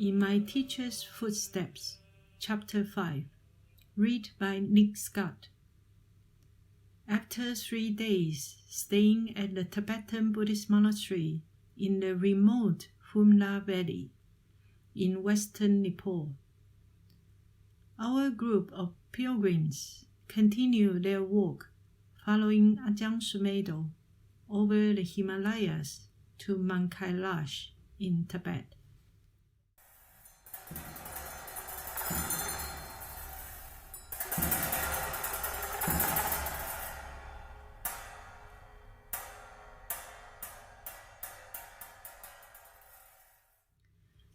In My Teacher's Footsteps, Chapter 5, read by Nick Scott. After 3 days staying at the Tibetan Buddhist monastery in the remote Phumla Valley in western Nepal, our group of pilgrims continued their walk following Ajahn Sumedho over the Himalayas to Mount Kailash in Tibet.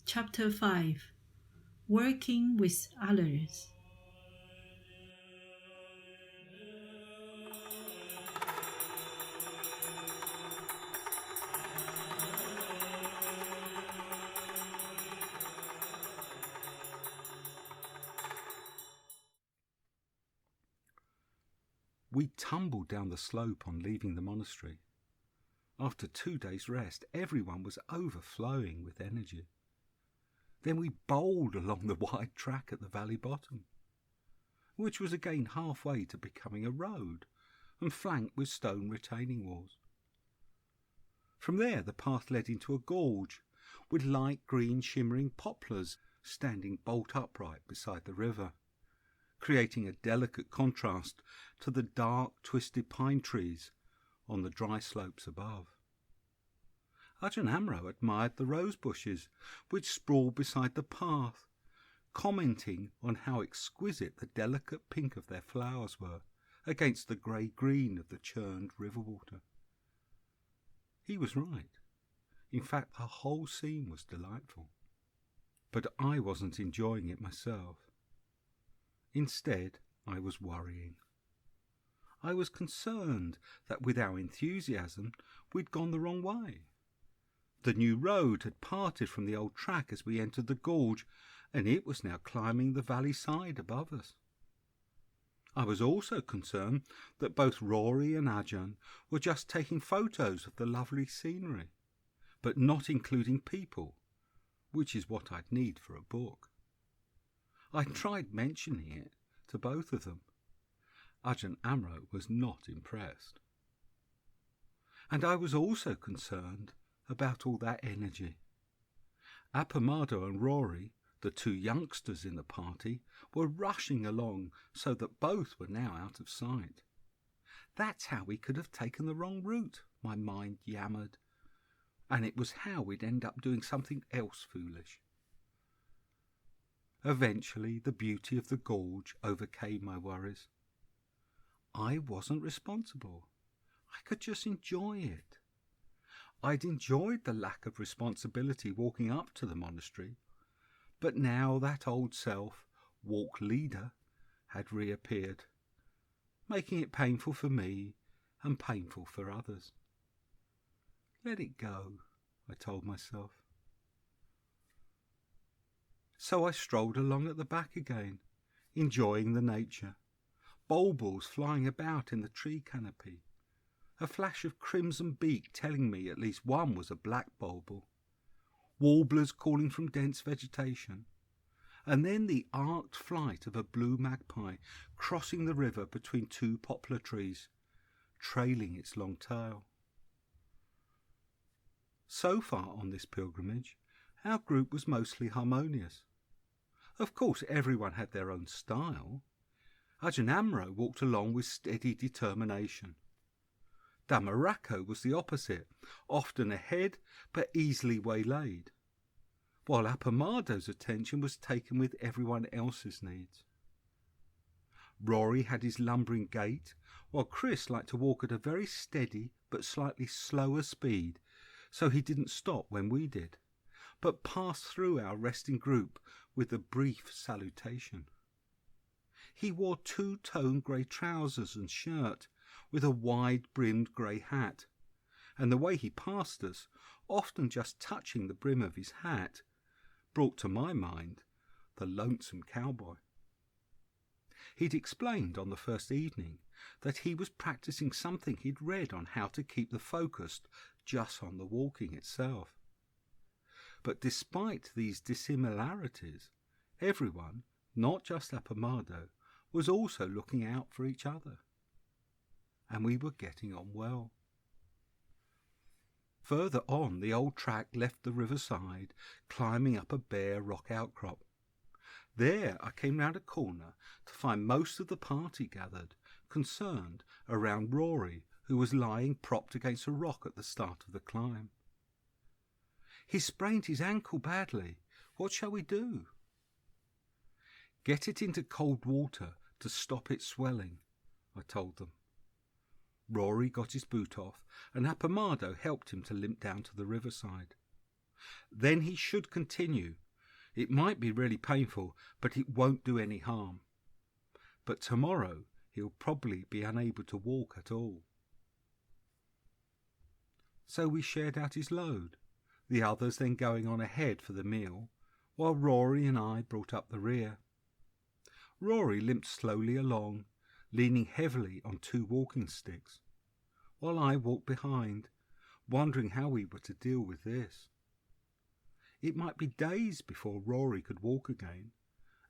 Chapter 5, Working with Others. We tumbled down the slope on leaving the monastery. After 2 days' rest, everyone was overflowing with energy. Then we bowled along the wide track at the valley bottom, which was again halfway to becoming a road and flanked with stone retaining walls. From there the path led into a gorge with light green shimmering poplars standing bolt upright beside the river, creating a delicate contrast to the dark twisted pine trees on the dry slopes above. Ajahn Amaro admired the rose bushes which sprawled beside the path, commenting on how exquisite the delicate pink of their flowers were against the grey-green of the churned river water. He was right. In fact, the whole scene was delightful. But I wasn't enjoying it myself. Instead, I was worrying. I was concerned that with our enthusiasm, we'd gone the wrong way. The new road had parted from the old track as we entered the gorge, and it was now climbing the valley side above us. I was also concerned that both Rory and Ajahn were just taking photos of the lovely scenery, but not including people, which is what I'd need for a book. I tried mentioning it to both of them. Ajahn Amaro was not impressed. And I was also concerned about all that energy. Appamado and Rory, the 2 youngsters in the party, were rushing along so that both were now out of sight. That's how we could have taken the wrong route, my mind yammered, and it was how we'd end up doing something else foolish. Eventually, the beauty of the gorge overcame my worries. I wasn't responsible. I could just enjoy it. I'd enjoyed the lack of responsibility walking up to the monastery, but now that old self, walk leader, had reappeared, making it painful for me and painful for others. Let it go, I told myself. So I strolled along at the back again, enjoying the nature, bulbuls flying about in the tree canopy, a flash of crimson beak telling me at least one was a black bulbul, warblers calling from dense vegetation, and then the arced flight of a blue magpie crossing the river between 2 poplar trees, trailing its long tail. So far on this pilgrimage, our group was mostly harmonious. Of course, everyone had their own style. Ajahn Amaro walked along with steady determination. Dhammarato was the opposite, often ahead but easily waylaid, while Appamado's attention was taken with everyone else's needs. Rory had his lumbering gait, while Chris liked to walk at a very steady but slightly slower speed, so he didn't stop when we did, but passed through our resting group with a brief salutation. He wore 2-tone grey trousers and shirt, with a wide-brimmed grey hat, and the way he passed us, often just touching the brim of his hat, brought to my mind the lonesome cowboy. He'd explained on the first evening that he was practicing something he'd read on how to keep the focus just on the walking itself. But despite these dissimilarities, everyone, not just Appomattox, was also looking out for each other. And we were getting on well. Further on, the old track left the riverside, climbing up a bare rock outcrop. There I came round a corner to find most of the party gathered, concerned around Rory, who was lying propped against a rock at the start of the climb. "He's sprained his ankle badly. What shall we do?" "Get it into cold water to stop it swelling," I told them. Rory got his boot off, and Appomattox helped him to limp down to the riverside. "Then he should continue. It might be really painful, but it won't do any harm. But tomorrow he'll probably be unable to walk at all." So we shared out his load, the others then going on ahead for the meal, while Rory and I brought up the rear. Rory limped slowly along, leaning heavily on 2 walking sticks, while I walked behind, wondering how we were to deal with this. It might be days before Rory could walk again,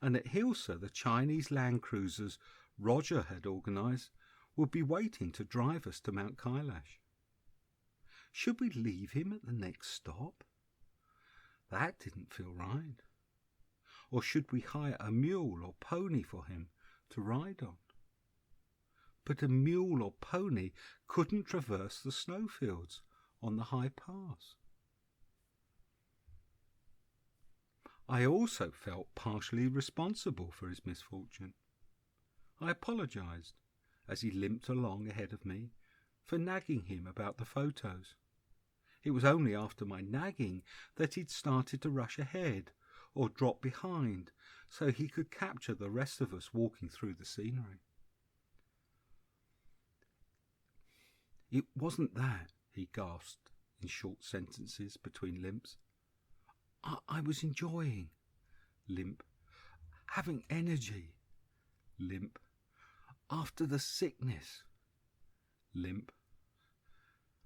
and at Hilsa the Chinese land cruisers Roger had organised would be waiting to drive us to Mount Kailash. Should we leave him at the next stop? That didn't feel right. Or should we hire a mule or pony for him to ride on? But a mule or pony couldn't traverse the snowfields on the high pass. I also felt partially responsible for his misfortune. I apologised, as he limped along ahead of me, for nagging him about the photos. It was only after my nagging that he'd started to rush ahead or drop behind so he could capture the rest of us walking through the scenery. "It wasn't that," he gasped in short sentences between limps. I was enjoying," limp, "having energy," limp, "after the sickness," limp.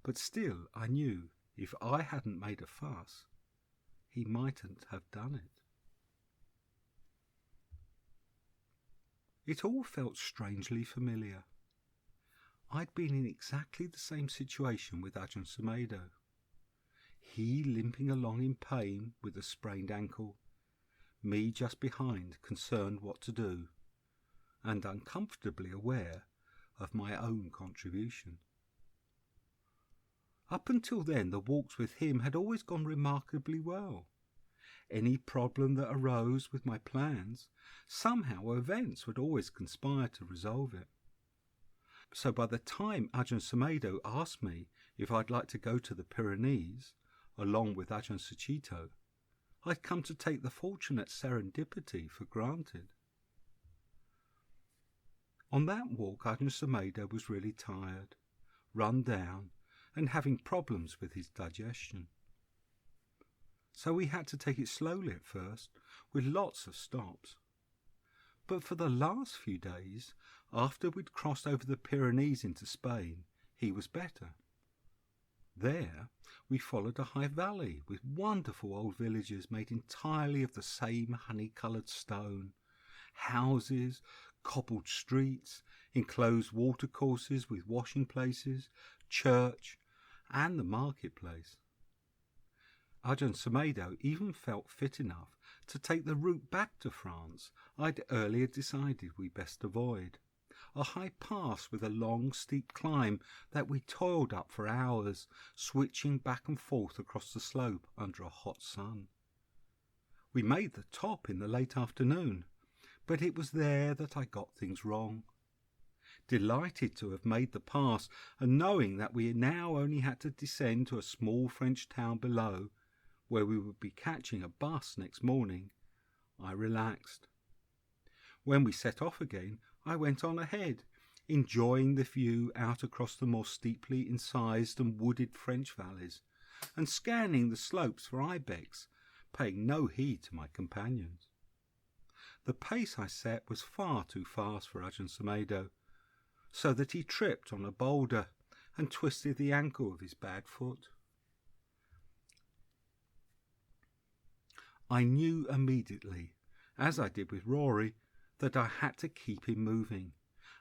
But still I knew if I hadn't made a fuss, he mightn't have done it. It all felt strangely familiar. I'd been in exactly the same situation with Ajahn Sumedho. He limping along in pain with a sprained ankle, me just behind concerned what to do, and uncomfortably aware of my own contribution. Up until then the walks with him had always gone remarkably well. Any problem that arose with my plans, somehow events would always conspire to resolve it. So by the time Ajahn Sumedho asked me if I'd like to go to the Pyrenees, along with Ajahn Sucitto, I'd come to take the fortunate serendipity for granted. On that walk Ajahn Sumedho was really tired, run down, and having problems with his digestion. So we had to take it slowly at first, with lots of stops. But for the last few days, after we'd crossed over the Pyrenees into Spain, he was better. There we followed a high valley with wonderful old villages made entirely of the same honey-coloured stone, houses, cobbled streets, enclosed watercourses with washing places, church, and the marketplace. Ajahn Sumedho even felt fit enough to take the route back to France I'd earlier decided we best avoid, a high pass with a long steep climb that we toiled up for hours, switching back and forth across the slope under a hot sun. We made the top in the late afternoon, but it was there that I got things wrong. Delighted to have made the pass, and knowing that we now only had to descend to a small French town below, where we would be catching a bus next morning, I relaxed. When we set off again, I went on ahead, enjoying the view out across the more steeply incised and wooded French valleys, and scanning the slopes for ibex, paying no heed to my companions. The pace I set was far too fast for Ajahn Sumedho, so that he tripped on a boulder and twisted the ankle of his bad foot. I knew immediately, as I did with Rory, that I had to keep him moving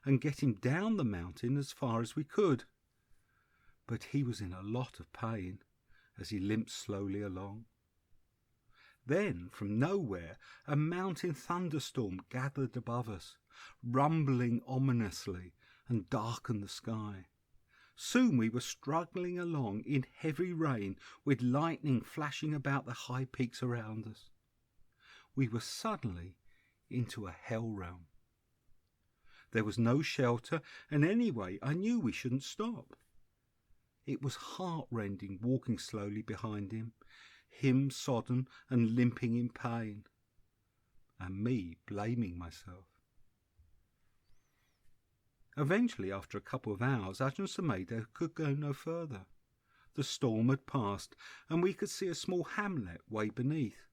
and get him down the mountain as far as we could. But he was in a lot of pain as he limped slowly along. Then, from nowhere, a mountain thunderstorm gathered above us, rumbling ominously, and darkened the sky. Soon we were struggling along in heavy rain, with lightning flashing about the high peaks around us. We were suddenly into a hell realm. There was no shelter, and anyway I knew we shouldn't stop. It was heart-rending walking slowly behind him sodden and limping in pain, and me blaming myself. Eventually, after a couple of hours, Ajahn Sumedho could go no further. The storm had passed, and we could see a small hamlet way beneath.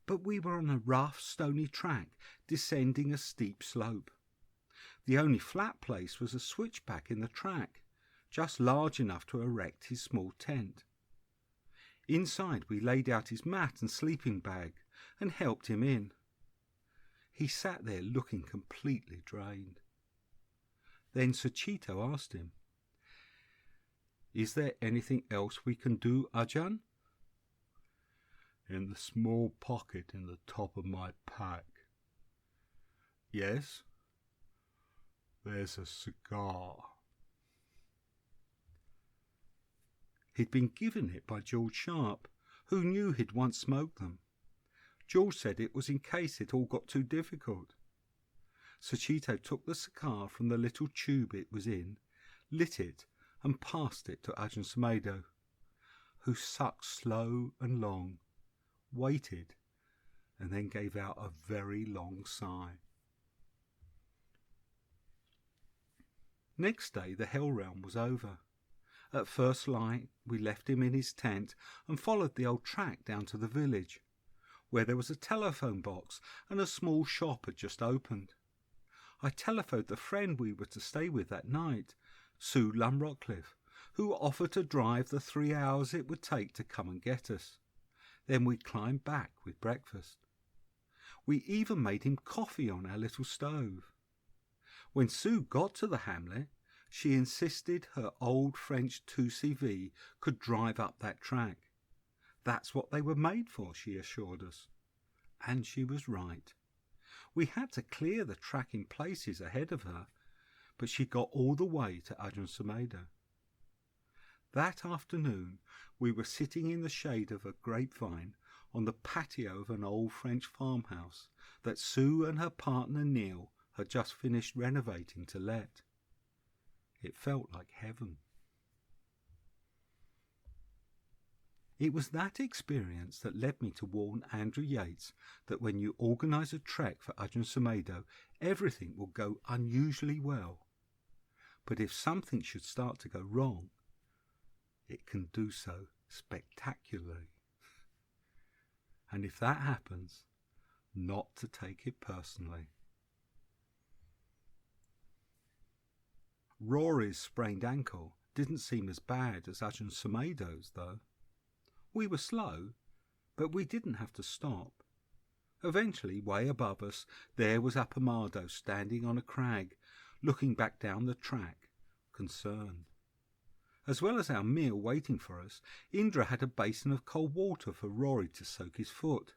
But we were on a rough, stony track, descending a steep slope. The only flat place was a switchback in the track, just large enough to erect his small tent. Inside we laid out his mat and sleeping bag and helped him in. He sat there looking completely drained. Then Sucitto asked him, "Is there anything else we can do, Ajahn?" "In the small pocket in the top of my pack." "Yes?" "There's a cigar." He'd been given it by George Sharp, who knew he'd once smoked them. George said it was in case it all got too difficult. Sucitto took the cigar from the little tube it was in, lit it, and passed it to Ajahn Sumedho, who sucked slow and long, waited, and then gave out a very long sigh. Next day the hell realm was over. At first light we left him in his tent and followed the old track down to the village, where there was a telephone box and a small shop had just opened. I telephoned the friend we were to stay with that night, Sue Lum Rockcliffe, who offered to drive the 3 hours it would take to come and get us. Then we climbed back with breakfast. We even made him coffee on our little stove. When Sue got to the hamlet, she insisted her old French 2CV could drive up that track. That's what they were made for, she assured us. And she was right. We had to clear the track in places ahead of her, but she got all the way to Ajahn Sumedho. That afternoon we were sitting in the shade of a grapevine on the patio of an old French farmhouse that Sue and her partner Neil had just finished renovating to let. It felt like heaven. It was that experience that led me to warn Andrew Yates that when you organise a trek for Ajahn Sumedho, everything will go unusually well. But if something should start to go wrong, it can do so spectacularly. And if that happens, not to take it personally. Rory's sprained ankle didn't seem as bad as Ajahn Sumedho's, though. We were slow, but we didn't have to stop. Eventually, way above us, there was Appamado standing on a crag, looking back down the track, concerned. As well as our meal waiting for us, Indra had a basin of cold water for Rory to soak his foot.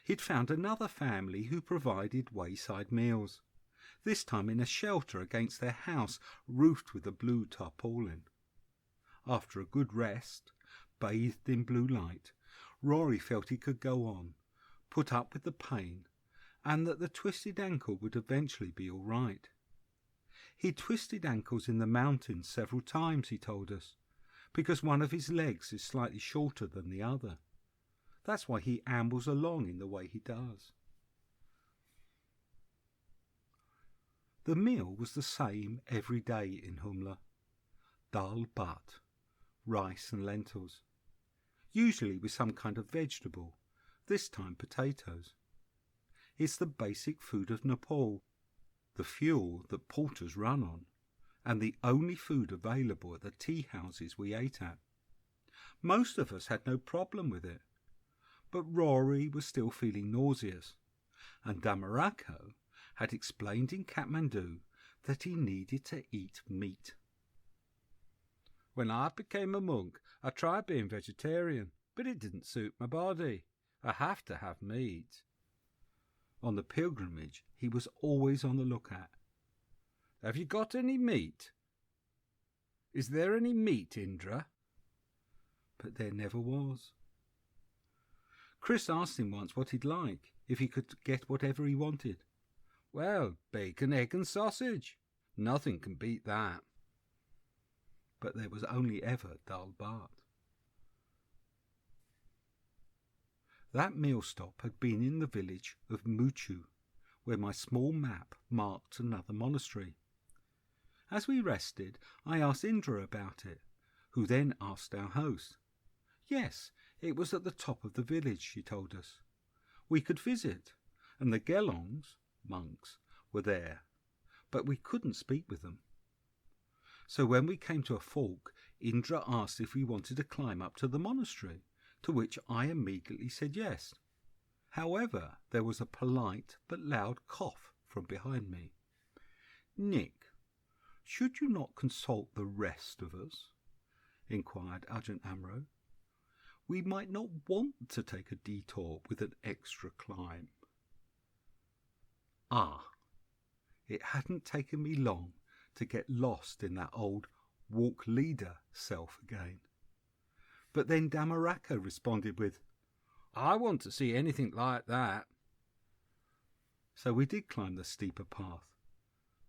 He'd found another family who provided wayside meals, this time in a shelter against their house, roofed with a blue tarpaulin. After a good rest, bathed in blue light, Rory felt he could go on, put up with the pain, and that the twisted ankle would eventually be all right. He twisted ankles in the mountains several times, he told us, because one of his legs is slightly shorter than the other. That's why he ambles along in the way he does. The meal was the same every day in Humla. Dal bhat, rice and lentils, usually with some kind of vegetable, this time potatoes. It's the basic food of Nepal, the fuel that porters run on, and the only food available at the tea houses we ate at. Most of us had no problem with it. but Rory was still feeling nauseous, and Dhammarato had explained in Kathmandu that he needed to eat meat. When I became a monk, I tried being vegetarian, but it didn't suit my body. I have to have meat. On the pilgrimage, he was always on the lookout. Have you got any meat? Is there any meat, Indra? But there never was. Chris asked him once what he'd like, if he could get whatever he wanted. Well, bacon, egg and sausage. Nothing can beat that. But there was only ever dal bhat. That meal stop had been in the village of Muchu, where my small map marked another monastery. As we rested, I asked Indra about it, who then asked our host. Yes, it was at the top of the village, she told us. We could visit, and the Gelongs, monks, were there, but we couldn't speak with them. So when we came to a fork, Indra asked if we wanted to climb up to the monastery, to which I immediately said yes. However, there was a polite but loud cough from behind me. Nick, should you not consult the rest of us? Inquired Ajahn Amaro. We might not want to take a detour with an extra climb. It hadn't taken me long to get lost in that old walk leader self again. But then Dhammarato responded with, I want to see anything like that. So we did climb the steeper path,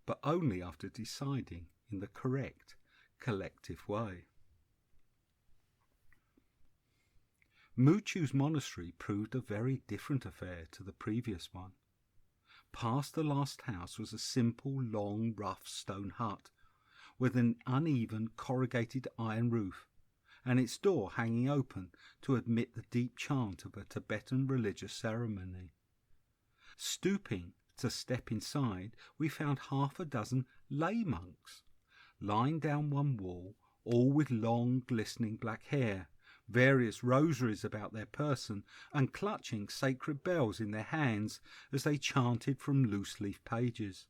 but only after deciding in the correct, collective way. Muchu's monastery proved a very different affair to the previous one. Past the last house was a simple, long, rough stone hut with an uneven corrugated iron roof, and its door hanging open to admit the deep chant of a Tibetan religious ceremony. Stooping to step inside, we found half a dozen lay monks, lying down one wall, all with long, glistening black hair, various rosaries about their person, and clutching sacred bells in their hands as they chanted from loose-leaf pages.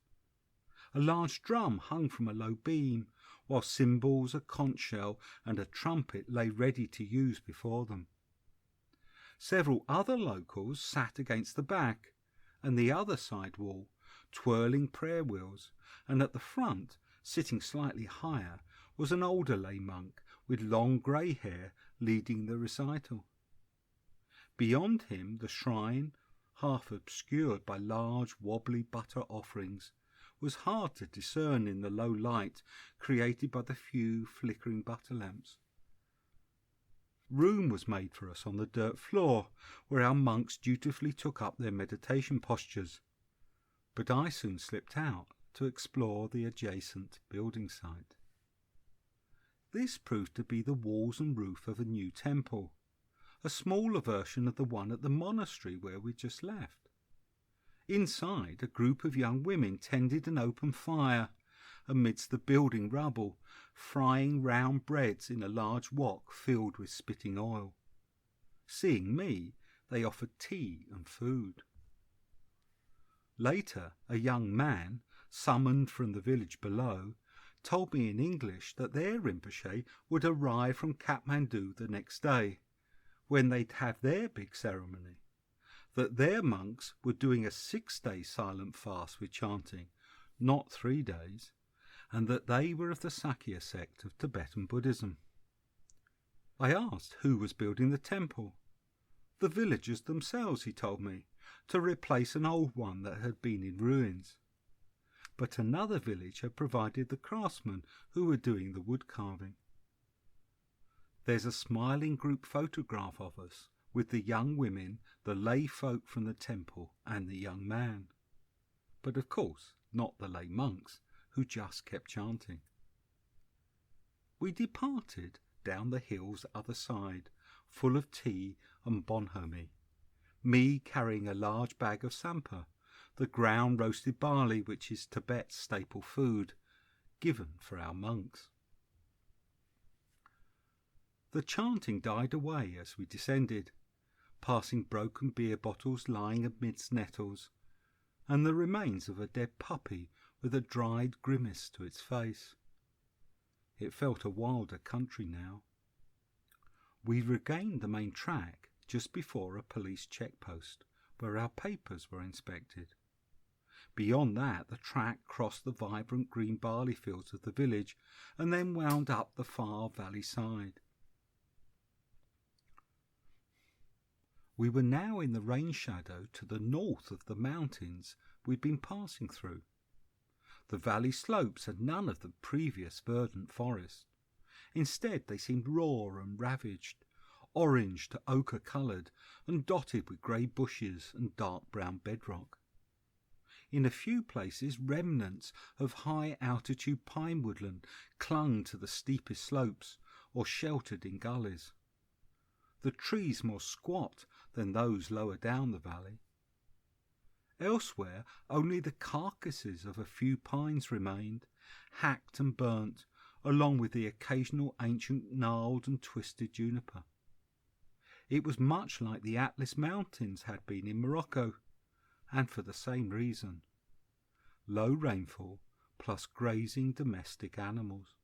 A large drum hung from a low beam, while cymbals, a conch shell, and a trumpet lay ready to use before them. Several other locals sat against the back and the other side wall, twirling prayer wheels, and at the front, sitting slightly higher, was an older lay monk with long grey hair leading the recital. Beyond him, the shrine, half obscured by large wobbly butter offerings, was hard to discern in the low light created by the few flickering butter lamps. Room was made for us on the dirt floor, where our monks dutifully took up their meditation postures, but I soon slipped out to explore the adjacent building site. This proved to be the walls and roof of a new temple, a smaller version of the one at the monastery where we'd just left. Inside, a group of young women tended an open fire amidst the building rubble, frying round breads in a large wok filled with spitting oil. Seeing me, they offered tea and food. Later, a young man, summoned from the village below, told me in English that their Rinpoche would arrive from Kathmandu the next day, when they'd have their big ceremony, that their monks were doing a 6-day silent fast with chanting, not 3 days, and that they were of the Sakya sect of Tibetan Buddhism. I asked who was building the temple. The villagers themselves, he told me, to replace an old one that had been in ruins. But another village had provided the craftsmen who were doing the wood carving. There's a smiling group photograph of us, with the young women, the lay folk from the temple, and the young man. But of course, not the lay monks, who just kept chanting. We departed down the hill's other side, full of tea and bonhomie, me carrying a large bag of sampa, the ground roasted barley which is Tibet's staple food, given for our monks. The chanting died away as we descended, passing broken beer bottles lying amidst nettles, and the remains of a dead puppy with a dried grimace to its face. It felt a wilder country now. We regained the main track just before a police checkpost, where our papers were inspected. Beyond that, the track crossed the vibrant green barley fields of the village and then wound up the far valley side. We were now in the rain shadow to the north of the mountains we'd been passing through. The valley slopes had none of the previous verdant forest. Instead, they seemed raw and ravaged, orange to ochre-coloured and dotted with grey bushes and dark brown bedrock. In a few places, remnants of high-altitude pine woodland clung to the steepest slopes or sheltered in gullies. The trees more squat than those lower down the valley. Elsewhere, only the carcasses of a few pines remained, hacked and burnt, along with the occasional ancient gnarled and twisted juniper. It was much like the Atlas Mountains had been in Morocco, and for the same reason. Low rainfall plus grazing domestic animals.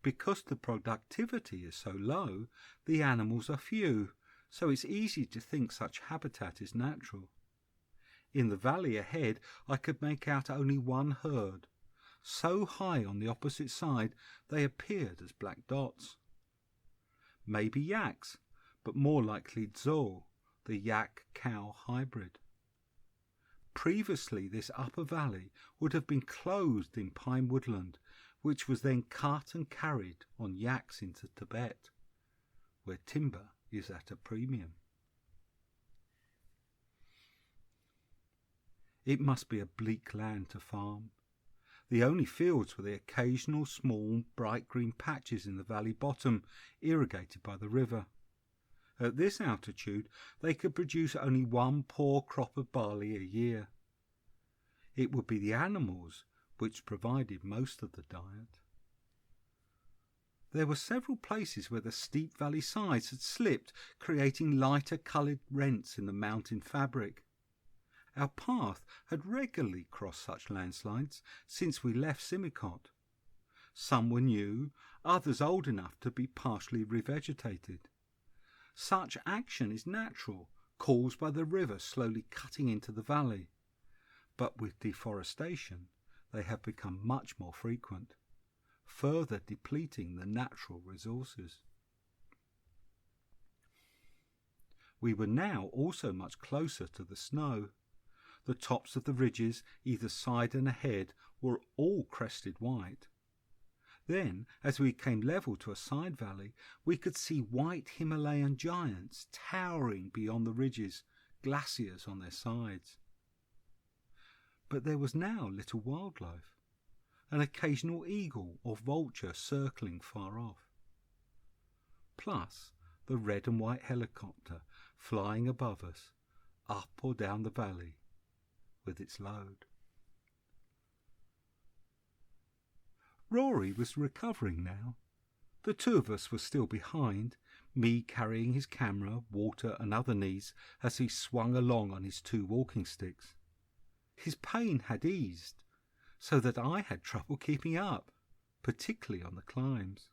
Because the productivity is so low, the animals are few, so it's easy to think such habitat is natural. In the valley ahead, I could make out only one herd. So high on the opposite side, they appeared as black dots. Maybe yaks, but more likely Dzol, the yak-cow hybrid. Previously, this upper valley would have been clothed in pine woodland, which was then cut and carried on yaks into Tibet, where timber is at a premium. It must be a bleak land to farm. The only fields were the occasional small bright green patches in the valley bottom, irrigated by the river. At this altitude, they could produce only one poor crop of barley a year. It would be the animals which provided most of the diet. There were several places where the steep valley sides had slipped, creating lighter coloured rents in the mountain fabric. Our path had regularly crossed such landslides since we left Simicot. Some were new, others old enough to be partially revegetated. Such action is natural, caused by the river slowly cutting into the valley, but with deforestation they have become much more frequent, further depleting the natural resources. We were now also much closer to the snow. The tops of the ridges, either side and ahead, were all crested white. Then, as we came level to a side valley, we could see white Himalayan giants towering beyond the ridges, glaciers on their sides. But there was now little wildlife, an occasional eagle or vulture circling far off. Plus the red and white helicopter flying above us, up or down the valley, with its load. Rory was recovering now. The two of us were still behind, me carrying his camera, Walter and other needs as he swung along on his two walking sticks. His pain had eased, so that I had trouble keeping up, particularly on the climbs.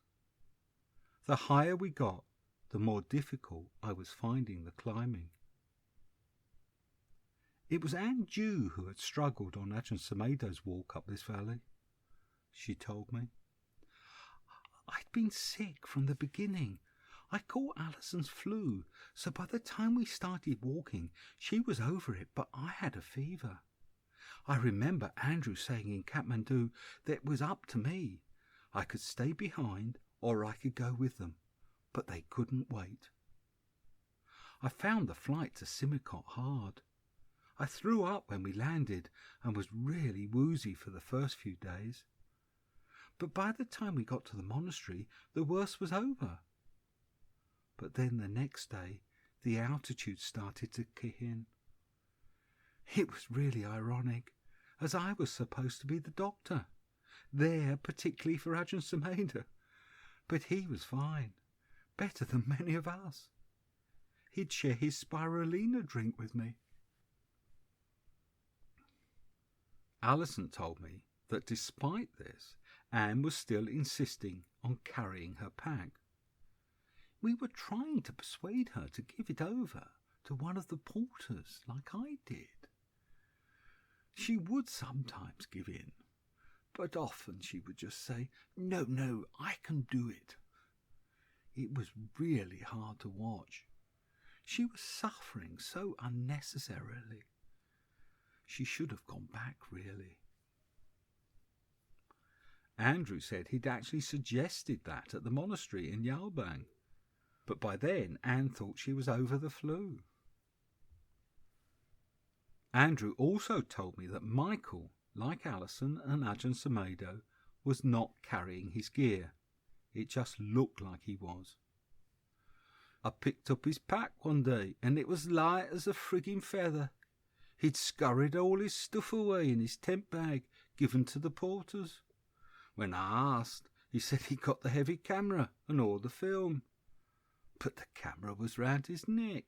The higher we got, the more difficult I was finding the climbing. It was Aunt Ju who had struggled on Ajahn Sumedho's walk up this valley, she told me. I'd been sick from the beginning. I caught Alison's flu, so by the time we started walking, she was over it, but I had a fever. I remember Andrew saying in Kathmandu that it was up to me. I could stay behind or I could go with them, but they couldn't wait. I found the flight to Simicot hard. I threw up when we landed and was really woozy for the first few days. But by the time we got to the monastery, the worst was over. But then the next day, the altitude started to kick in. It was really ironic, as I was supposed to be the doctor, there particularly for Ajahn Sumedho. But he was fine, better than many of us. he'd share his spirulina drink with me. Alison told me that despite this, Anne was still insisting on carrying her pack. We were trying to persuade her to give it over to one of the porters like I did. She would sometimes give in, but often she would just say, No, I can do it. It was really hard to watch. She was suffering so unnecessarily. She should have gone back, really. Andrew said he'd actually suggested that at the monastery in Yalbang, but by then Anne thought she was over the flu. Andrew also told me that Michael, like Alison and Ajahn Sumedho, was not carrying his gear. It just looked like he was. I picked up his pack one day, and it was light as a frigging feather. He'd scurried all his stuff away in his tent bag, given to the porters. When I asked, he said he got the heavy camera and all the film. But the camera was round his neck.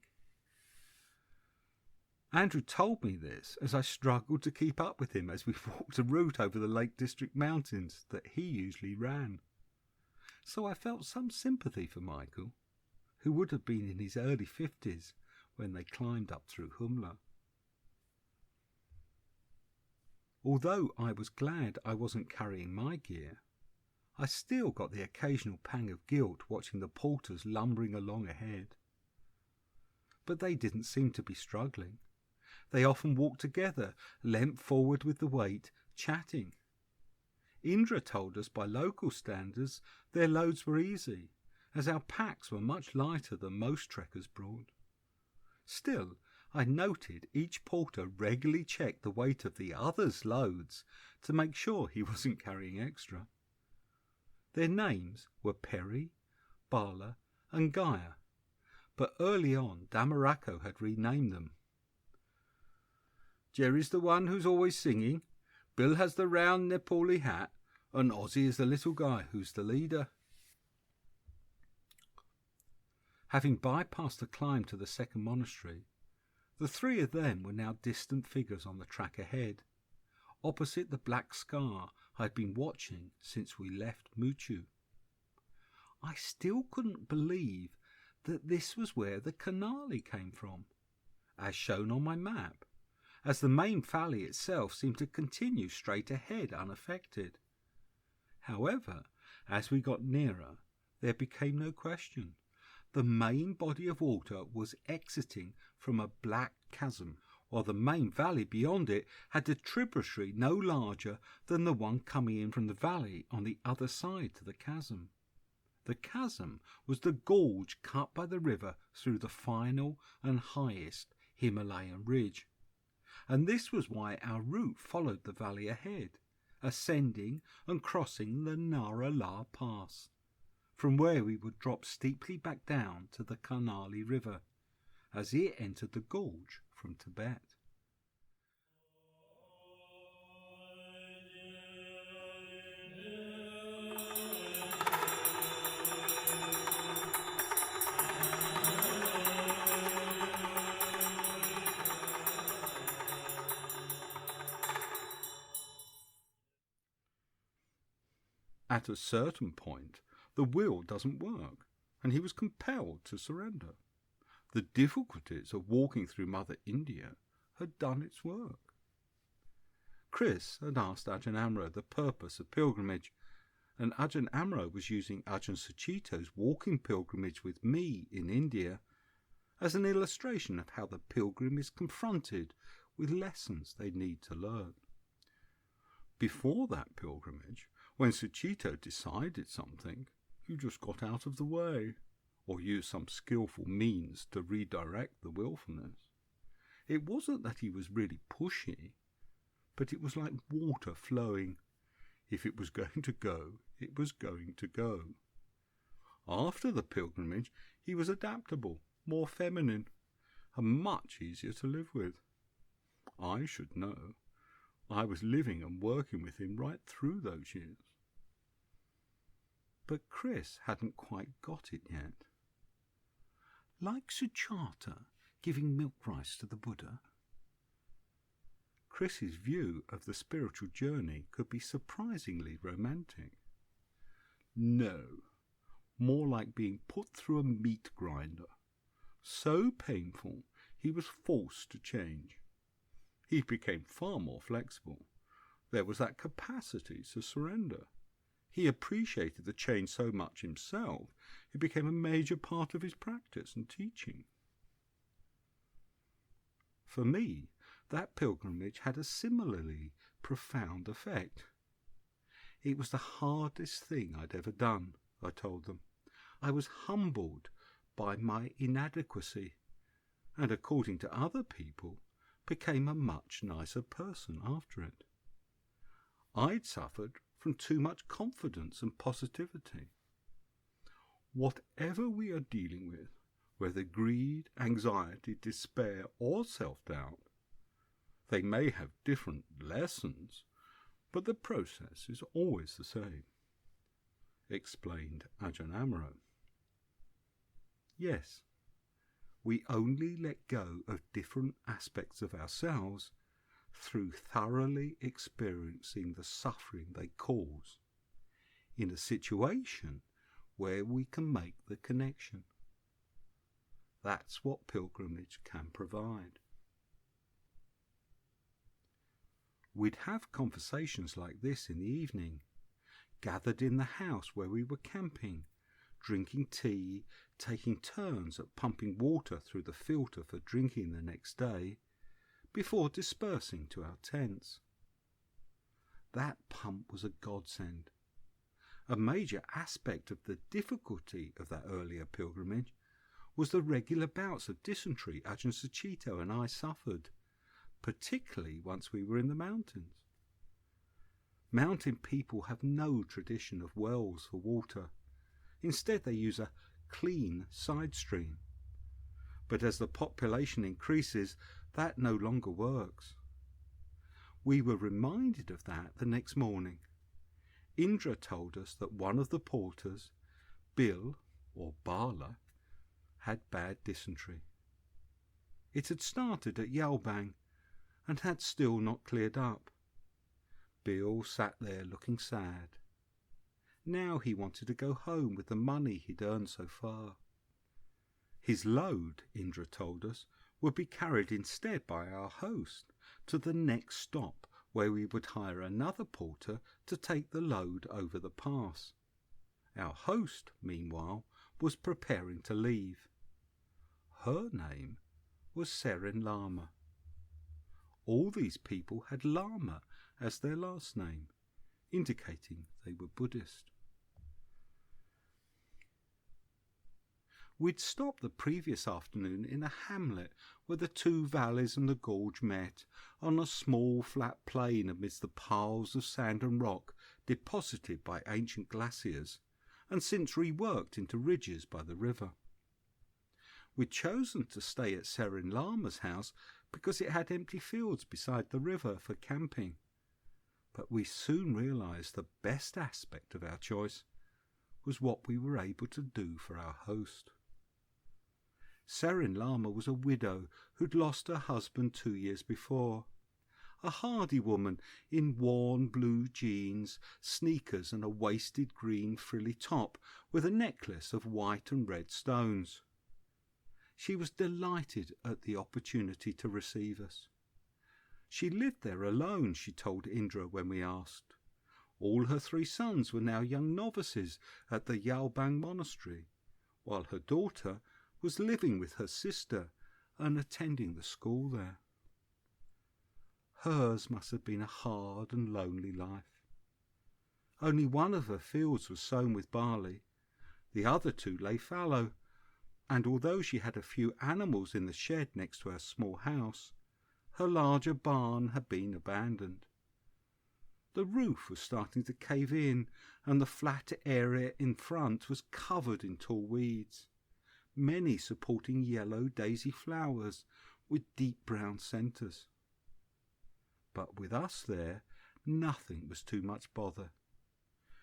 Andrew told me this as I struggled to keep up with him as we walked a route over the Lake District mountains that he usually ran. So I felt some sympathy for Michael, who would have been in his early 50s when they climbed up through Humla. Although I was glad I wasn't carrying my gear, I still got the occasional pang of guilt watching the porters lumbering along ahead. But they didn't seem to be struggling. They often walked together, leant forward with the weight, chatting. Indra told us by local standards their loads were easy, as our packs were much lighter than most trekkers brought. Still, I noted each porter regularly checked the weight of the other's loads to make sure he wasn't carrying extra. Their names were Perry, Bala and Gaia, but early on Dhammaraco had renamed them. Jerry's the one who's always singing, Bill has the round Nepali hat, and Ozzy is the little guy who's the leader. Having bypassed the climb to the second monastery, the three of them were now distant figures on the track ahead, opposite the black scar I'd been watching since we left Muchu. I still couldn't believe that this was where the Canali came from, as shown on my map, as the main valley itself seemed to continue straight ahead unaffected. However, as we got nearer, there became no question. The main body of water was exiting from a black chasm, while the main valley beyond it had a tributary no larger than the one coming in from the valley on the other side to the chasm. The chasm was the gorge cut by the river through the final and highest Himalayan ridge. And this was why our route followed the valley ahead, ascending and crossing the Nara La Pass, from where we would drop steeply back down to the Karnali River, as it entered the gorge from Tibet. At a certain point, the will doesn't work, and he was compelled to surrender. The difficulties of walking through Mother India had done its work. Chris had asked Ajahn Amaro the purpose of pilgrimage, and Ajahn Amaro was using Ajahn Sucitto's walking pilgrimage with me in India as an illustration of how the pilgrim is confronted with lessons they need to learn. Before that pilgrimage, when Sucitto decided something, you just got out of the way, or used some skillful means to redirect the willfulness. It wasn't that he was really pushy, but it was like water flowing. If it was going to go, it was going to go. After the pilgrimage, he was adaptable, more feminine, and much easier to live with. I should know. I was living and working with him right through those years. But Chris hadn't quite got it yet. like Suchata giving milk rice to the Buddha? Chris's view of the spiritual journey could be surprisingly romantic. No, more like being put through a meat grinder. So painful, he was forced to change. He became far more flexible. There was that capacity to surrender. He appreciated the change so much himself, it became a major part of his practice and teaching. For me, that pilgrimage had a similarly profound effect. It was the hardest thing I'd ever done, I told them. I was humbled by my inadequacy, and according to other people, became a much nicer person after it. I'd suffered from too much confidence and positivity. Whatever we are dealing with, whether greed, anxiety, despair, or self-doubt, they may have different lessons, but the process is always the same, explained Ajahn Amaro. Yes, we only let go of different aspects of ourselves through thoroughly experiencing the suffering they cause in a situation where we can make the connection. That's what pilgrimage can provide. We'd have conversations like this in the evening, gathered in the house where we were camping, drinking tea, taking turns at pumping water through the filter for drinking the next day, before dispersing to our tents. That pump was a godsend. A major aspect of the difficulty of that earlier pilgrimage was the regular bouts of dysentery Ajahn Sucitto and I suffered, particularly once we were in the mountains. Mountain people have no tradition of wells for water. Instead, they use a clean side stream. But as the population increases, that no longer works. We were reminded of that the next morning. Indra told us that one of the porters, Bill or Bala, had bad dysentery. It had started at Yalbang and had still not cleared up. Bill sat there looking sad. Now he wanted to go home with the money he'd earned so far. His load, Indra told us, would be carried instead by our host to the next stop, where we would hire another porter to take the load over the pass. Our host, meanwhile, was preparing to leave. Her name was Seren Lama. All these people had Lama as their last name, indicating they were Buddhist. We'd stopped the previous afternoon in a hamlet where the two valleys and the gorge met, on a small flat plain amidst the piles of sand and rock deposited by ancient glaciers, and since reworked into ridges by the river. We'd chosen to stay at Seren Lama's house because it had empty fields beside the river for camping, but we soon realised the best aspect of our choice was what we were able to do for our host. Seren Lama was a widow who'd lost her husband 2 years before. A hardy woman in worn blue jeans, sneakers and a wasted green frilly top with a necklace of white and red stones. She was delighted at the opportunity to receive us. She lived there alone, she told Indra when we asked. All her 3 sons were now young novices at the Yalbang monastery, while her daughter was living with her sister and attending the school there. Hers must have been a hard and lonely life. Only one of her fields was sown with barley, the other 2 lay fallow, and although she had a few animals in the shed next to her small house, her larger barn had been abandoned. The roof was starting to cave in, and the flat area in front was covered in tall weeds, many supporting yellow daisy flowers with deep brown centres. But with us there, nothing was too much bother.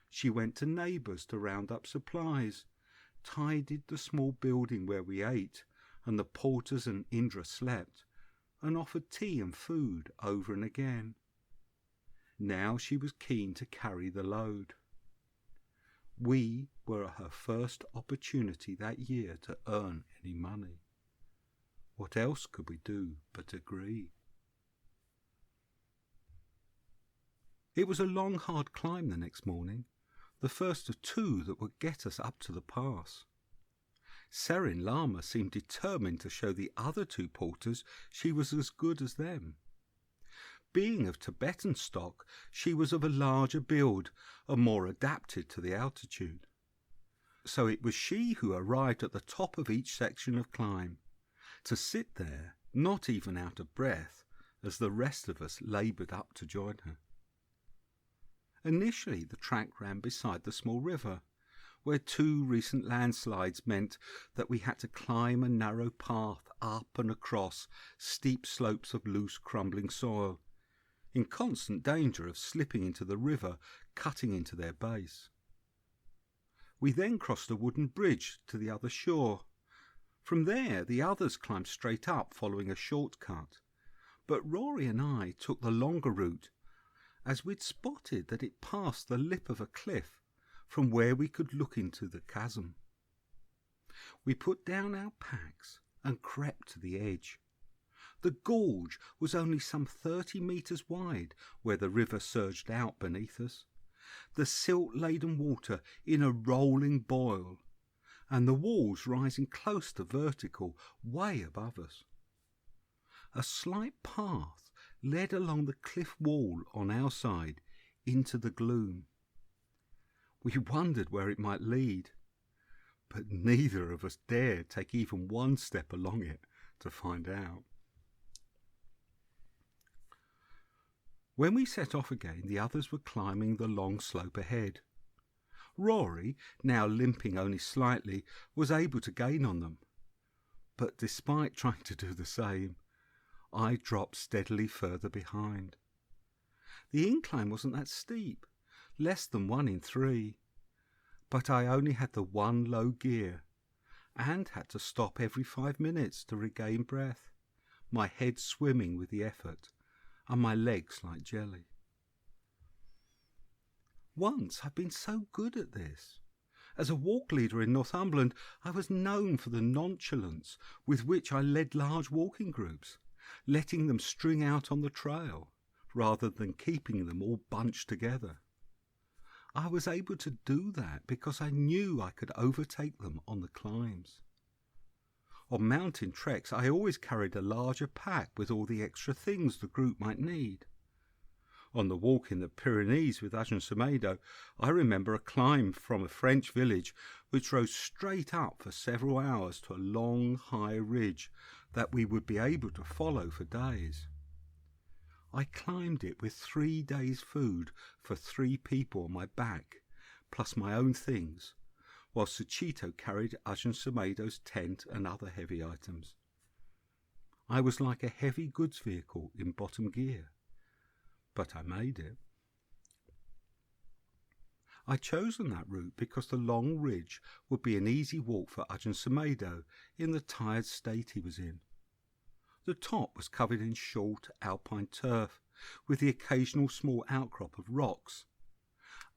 She went to neighbours to round up supplies, tidied the small building where we ate, and the porters and Indra slept and offered tea and food over and again. Now she was keen to carry the load. We were at her first opportunity that year to earn any money. What else could we do but agree? It was a long, hard climb the next morning, the first of two that would get us up to the pass. Serin Lama seemed determined to show the other two porters she was as good as them. Being of Tibetan stock, she was of a larger build and more adapted to the altitude. So it was she who arrived at the top of each section of climb, to sit there, not even out of breath, as the rest of us laboured up to join her. Initially the track ran beside the small river, where two recent landslides meant that we had to climb a narrow path up and across steep slopes of loose crumbling soil, in constant danger of slipping into the river cutting into their base. We then crossed a wooden bridge to the other shore. From there the others climbed straight up following a shortcut, but Rory and I took the longer route, as we'd spotted that it passed the lip of a cliff from where we could look into the chasm. We put down our packs and crept to the edge. The gorge was only some 30 metres wide where the river surged out beneath us, the silt-laden water in a rolling boil, and the walls rising close to vertical way above us. A slight path led along the cliff wall on our side into the gloom. We wondered where it might lead, but neither of us dared take even one step along it to find out. When we set off again, the others were climbing the long slope ahead. Rory, now limping only slightly, was able to gain on them, but despite trying to do the same, I dropped steadily further behind. The incline wasn't that steep, less than 1 in 3, but I only had the one low gear and had to stop every 5 minutes to regain breath, my head swimming with the effort and my legs like jelly. Once I'd been so good at this. As a walk leader in Northumberland, I was known for the nonchalance with which I led large walking groups, letting them string out on the trail rather than keeping them all bunched together. I was able to do that because I knew I could overtake them on the climbs. On mountain treks, I always carried a larger pack with all the extra things the group might need. On the walk in the Pyrenees with Ajahn Sumedho, I remember a climb from a French village which rose straight up for several hours to a long, high ridge that we would be able to follow for days. I climbed it with 3 days' food for 3 people on my back, plus my own things, while Suchito carried Ajahn Sumedho's tent and other heavy items. I was like a heavy goods vehicle in bottom gear, but I made it. I'd chosen that route because the long ridge would be an easy walk for Ajahn Sumedho in the tired state he was in. The top was covered in short alpine turf, with the occasional small outcrop of rocks,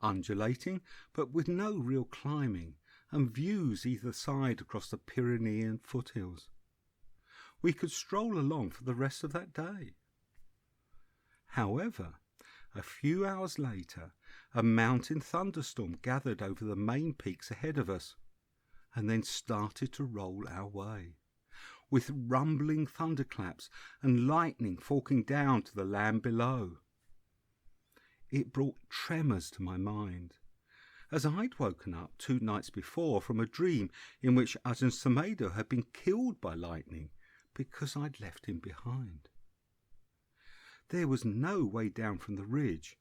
undulating but with no real climbing, and views either side across the Pyrenean foothills. We could stroll along for the rest of that day. However, a few hours later, a mountain thunderstorm gathered over the main peaks ahead of us, and then started to roll our way, with rumbling thunderclaps and lightning forking down to the land below. It brought tremors to my mind, as I'd woken up 2 nights before from a dream in which Ajahn Sumedho had been killed by lightning because I'd left him behind. There was no way down from the ridge,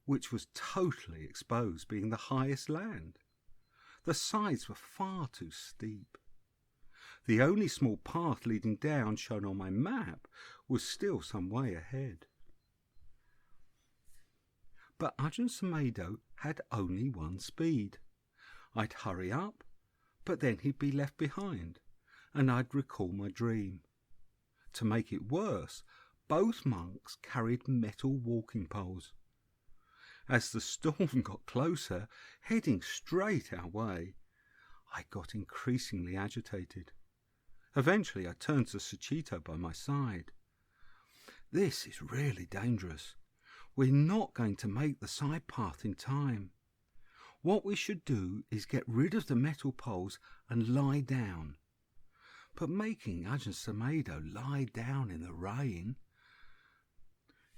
which was totally exposed, being the highest land. The sides were far too steep. The only small path leading down shown on my map was still some way ahead. But Ajahn Sumedho had only one speed. I'd hurry up, but then he'd be left behind, and I'd recall my dream. To make it worse, both monks carried metal walking poles. As the storm got closer, heading straight our way, I got increasingly agitated. Eventually I turned to Suchito by my side. "This is really dangerous. We're not going to make the side path in time. What we should do is get rid of the metal poles and lie down." But making Ajahn Sumedho lie down in the rain...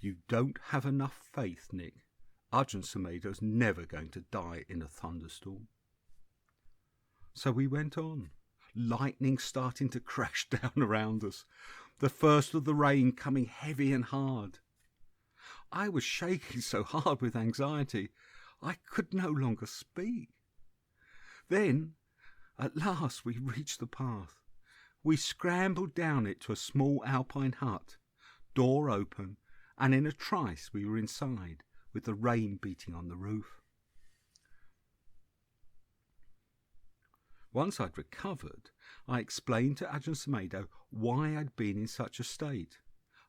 "You don't have enough faith, Nick. Ajahn Sumedho's never going to die in a thunderstorm." So we went on, lightning starting to crash down around us, the first of the rain coming heavy and hard. I was shaking so hard with anxiety, I could no longer speak. Then, at last, we reached the path. We scrambled down it to a small alpine hut, door open, and in a trice we were inside, with the rain beating on the roof. Once I'd recovered, I explained to Ajahn Sumedho why I'd been in such a state,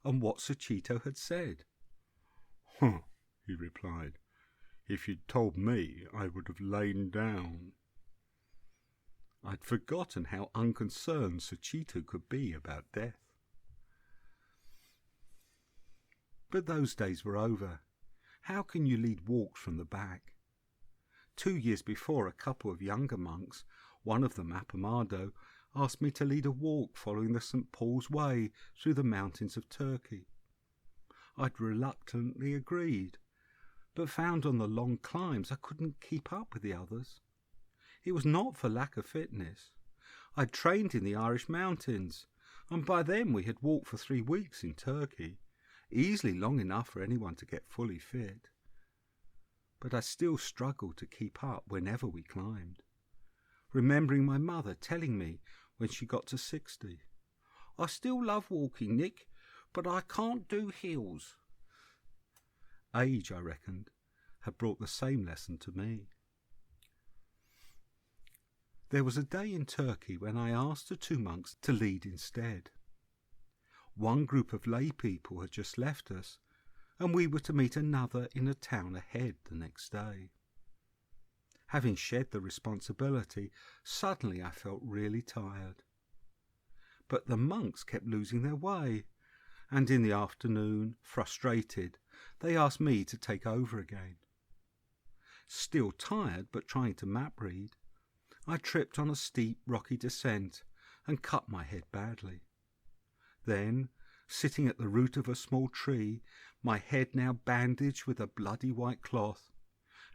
and what Suchito had said. "Huh," he replied. "If you'd told me, I would have lain down." I'd forgotten how unconcerned Suchito could be about death. But those days were over. How can you lead walks from the back? 2 years before, a couple of younger monks, one of them Appamado, asked me to lead a walk following the St. Paul's Way through the mountains of Turkey. I'd reluctantly agreed, but found on the long climbs I couldn't keep up with the others. It was not for lack of fitness. I'd trained in the Irish mountains, and by then we had walked for 3 weeks in Turkey, easily long enough for anyone to get fully fit. But I still struggled to keep up whenever we climbed, remembering my mother telling me when she got to 60, "I still love walking, Nick, but I can't do hills." Age, I reckoned, had brought the same lesson to me. There was a day in Turkey when I asked the 2 monks to lead instead. One group of lay people had just left us, and we were to meet another in a town ahead the next day. Having shed the responsibility, suddenly I felt really tired. But the monks kept losing their way, and in the afternoon, frustrated, they asked me to take over again. Still tired, but trying to map read, I tripped on a steep, rocky descent and cut my head badly. Then, sitting at the root of a small tree, my head now bandaged with a bloody white cloth,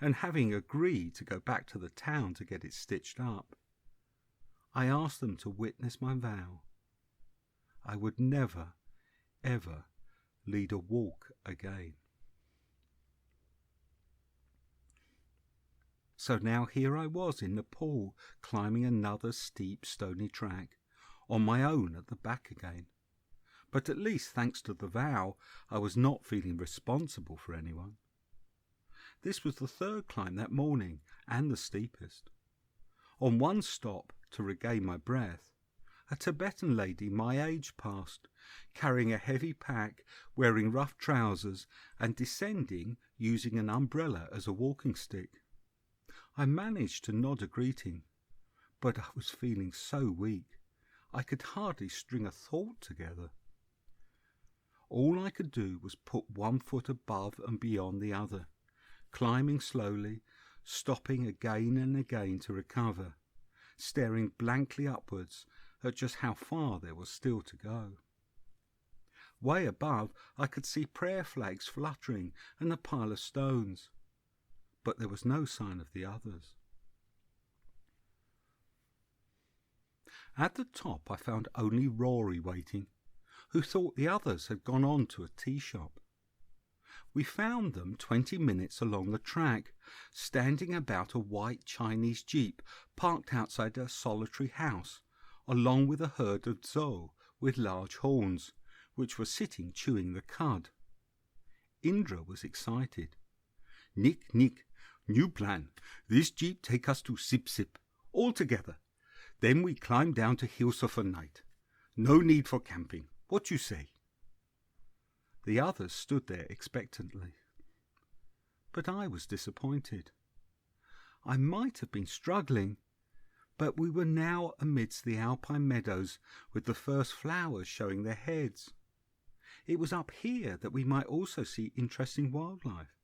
and having agreed to go back to the town to get it stitched up, I asked them to witness my vow. I would never, ever lead a walk again. So now here I was in Nepal, climbing another steep, stony track, on my own at the back again. But at least, thanks to the vow, I was not feeling responsible for anyone. This was the 3rd climb that morning, and the steepest. On one stop, to regain my breath, a Tibetan lady my age passed, carrying a heavy pack, wearing rough trousers, and descending using an umbrella as a walking stick. I managed to nod a greeting, but I was feeling so weak, I could hardly string a thought together. All I could do was put one foot above and beyond the other, climbing slowly, stopping again and again to recover, staring blankly upwards at just how far there was still to go. Way above, I could see prayer flags fluttering and a pile of stones, but there was no sign of the others. At the top I found only Rory waiting, who thought the others had gone on to a tea shop. We found them 20 minutes along the track, standing about a white Chinese jeep parked outside a solitary house, along with a herd of Zo with large horns, which were sitting chewing the cud. Indra was excited. Nick, new plan. This jeep take us to Sip Sip, all together. Then we climb down to Hilsa for night. No need for camping. What you say?" The others stood there expectantly. But I was disappointed. I might have been struggling, but we were now amidst the alpine meadows with the first flowers showing their heads. It was up here that we might also see interesting wildlife,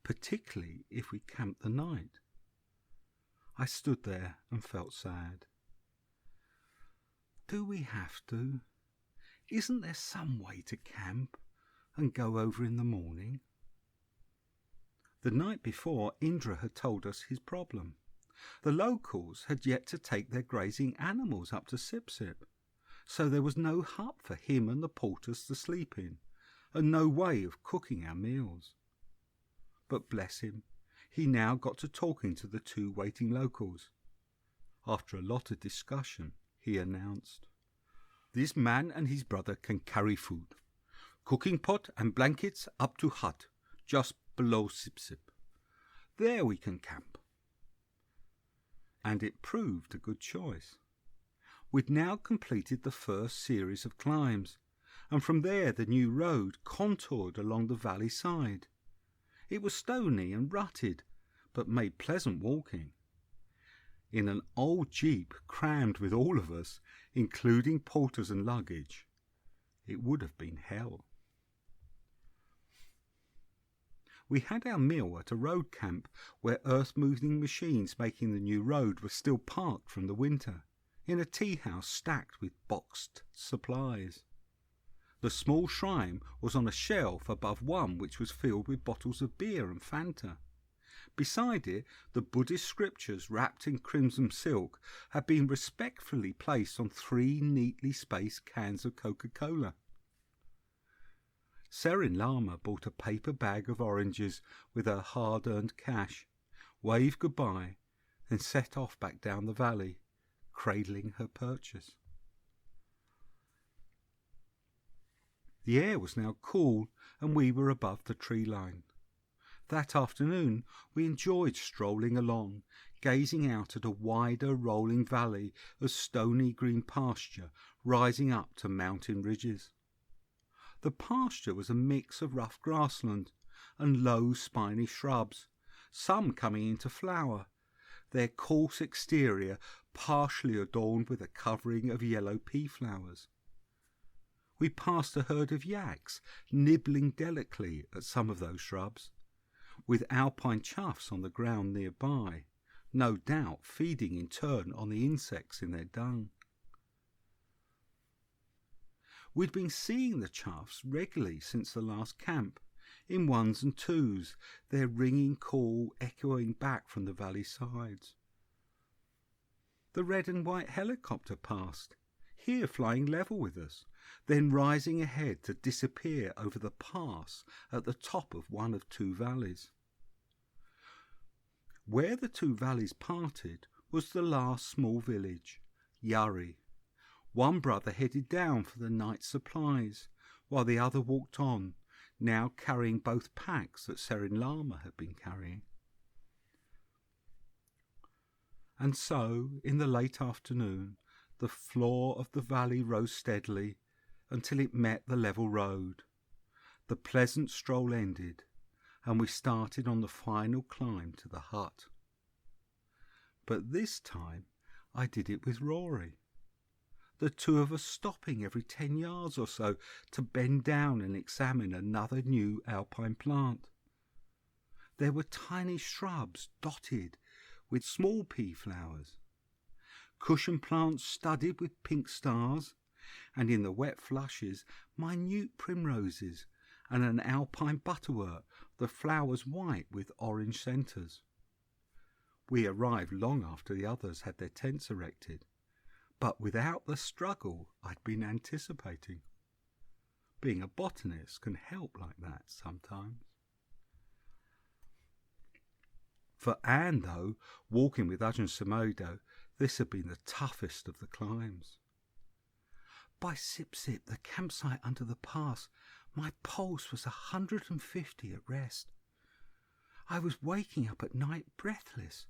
particularly if we camped the night. I stood there and felt sad. Do we have to? Isn't there some way to camp and go over in the morning? The night before, Indra had told us his problem. The locals had yet to take their grazing animals up to Sip Sip, so there was no hut for him and the porters to sleep in, and no way of cooking our meals. But bless him, he now got to talking to the two waiting locals. After a lot of discussion, he announced, "This man and his brother can carry food. Cooking pot and blankets up to hut, just below Sip Sip. There we can camp." And it proved a good choice. We'd now completed the first series of climbs, and from there the new road contoured along the valley side. It was stony and rutted, but made pleasant walking. In an old jeep crammed with all of us, including porters and luggage, it would have been hell. We had our meal at a road camp where earth-moving machines making the new road were still parked from the winter, in a tea house stacked with boxed supplies. The small shrine was on a shelf above one which was filled with bottles of beer and Fanta. Beside it, the Buddhist scriptures wrapped in crimson silk had been respectfully placed on 3 neatly spaced cans of Coca-Cola. Serin Lama bought a paper bag of oranges with her hard-earned cash, waved goodbye, and set off back down the valley, cradling her purchase. The air was now cool, and we were above the tree line. That afternoon we enjoyed strolling along, gazing out at a wider rolling valley of stony green pasture rising up to mountain ridges. The pasture was a mix of rough grassland and low spiny shrubs, some coming into flower, their coarse exterior partially adorned with a covering of yellow pea flowers. We passed a herd of yaks nibbling delicately at some of those shrubs, with alpine choughs on the ground nearby, no doubt feeding in turn on the insects in their dung. We'd been seeing the choughs regularly since the last camp, in ones and twos, their ringing call echoing back from the valley sides. The red and white helicopter passed, here flying level with us, then rising ahead to disappear over the pass at the top of one of 2 valleys. Where the 2 valleys parted was the last small village, Yari. One brother headed down for the night's supplies, while the other walked on, now carrying both packs that Serin Lama had been carrying. And so, in the late afternoon, the floor of the valley rose steadily until it met the level road. The pleasant stroll ended, and we started on the final climb to the hut. But this time I did it with Rory, the 2 of us stopping every 10 yards or so to bend down and examine another new alpine plant. There were tiny shrubs dotted with small pea flowers, cushion plants studded with pink stars, and in the wet flushes minute primroses and an alpine butterwort, the flowers white with orange centres. We arrived long after the others had their tents erected, but without the struggle I'd been anticipating. Being a botanist can help like that sometimes. For Anne, though, walking with Ajahn Sumedho, this had been the toughest of the climbs. By Sip Sip, the campsite under the pass, my pulse was 150 at rest. I was waking up at night breathless,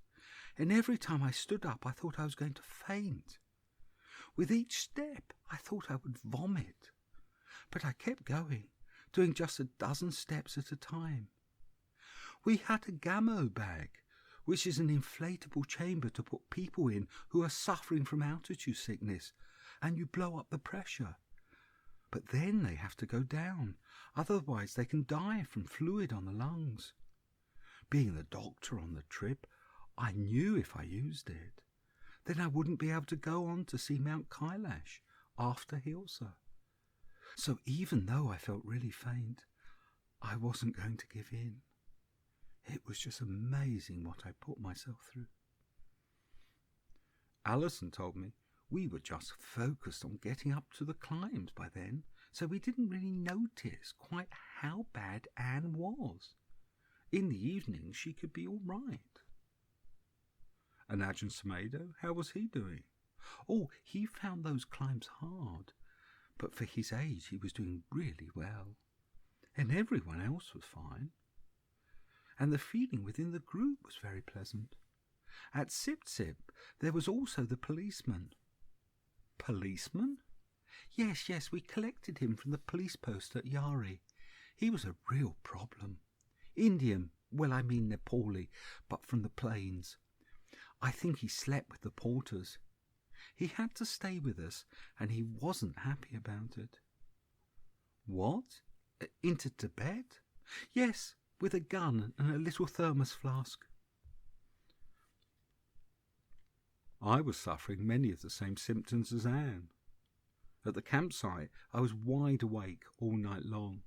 and every time I stood up I thought I was going to faint. With each step, I thought I would vomit. But I kept going, doing just a dozen steps at a time. We had a Gamo bag, which is an inflatable chamber to put people in who are suffering from altitude sickness, and you blow up the pressure. But then they have to go down, otherwise they can die from fluid on the lungs. Being the doctor on the trip, I knew if I used it, then I wouldn't be able to go on to see Mount Kailash after Hilsa. So even though I felt really faint, I wasn't going to give in. It was just amazing what I put myself through. Alison told me we were just focused on getting up to the climbs by then, so we didn't really notice quite how bad Anne was. In the evening she could be all right. And Ajahn Sumedho, how was he doing? Oh, he found those climbs hard, but for his age he was doing really well. And everyone else was fine. And the feeling within the group was very pleasant. At Sip Sip there was also the policeman. Policeman? Yes, we collected him from the police post at Yari. He was a real problem. Indian, Nepali, but from the plains. I think he slept with the porters. He had to stay with us, and he wasn't happy about it. What? Into Tibet? Yes, with a gun and a little thermos flask. I was suffering many of the same symptoms as Anne. At the campsite, I was wide awake all night long.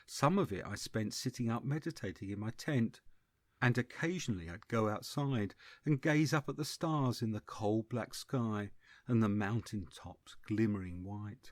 Some of it I spent sitting up meditating in my tent, and occasionally I'd go outside and gaze up at the stars in the cold black sky and the mountain tops glimmering white.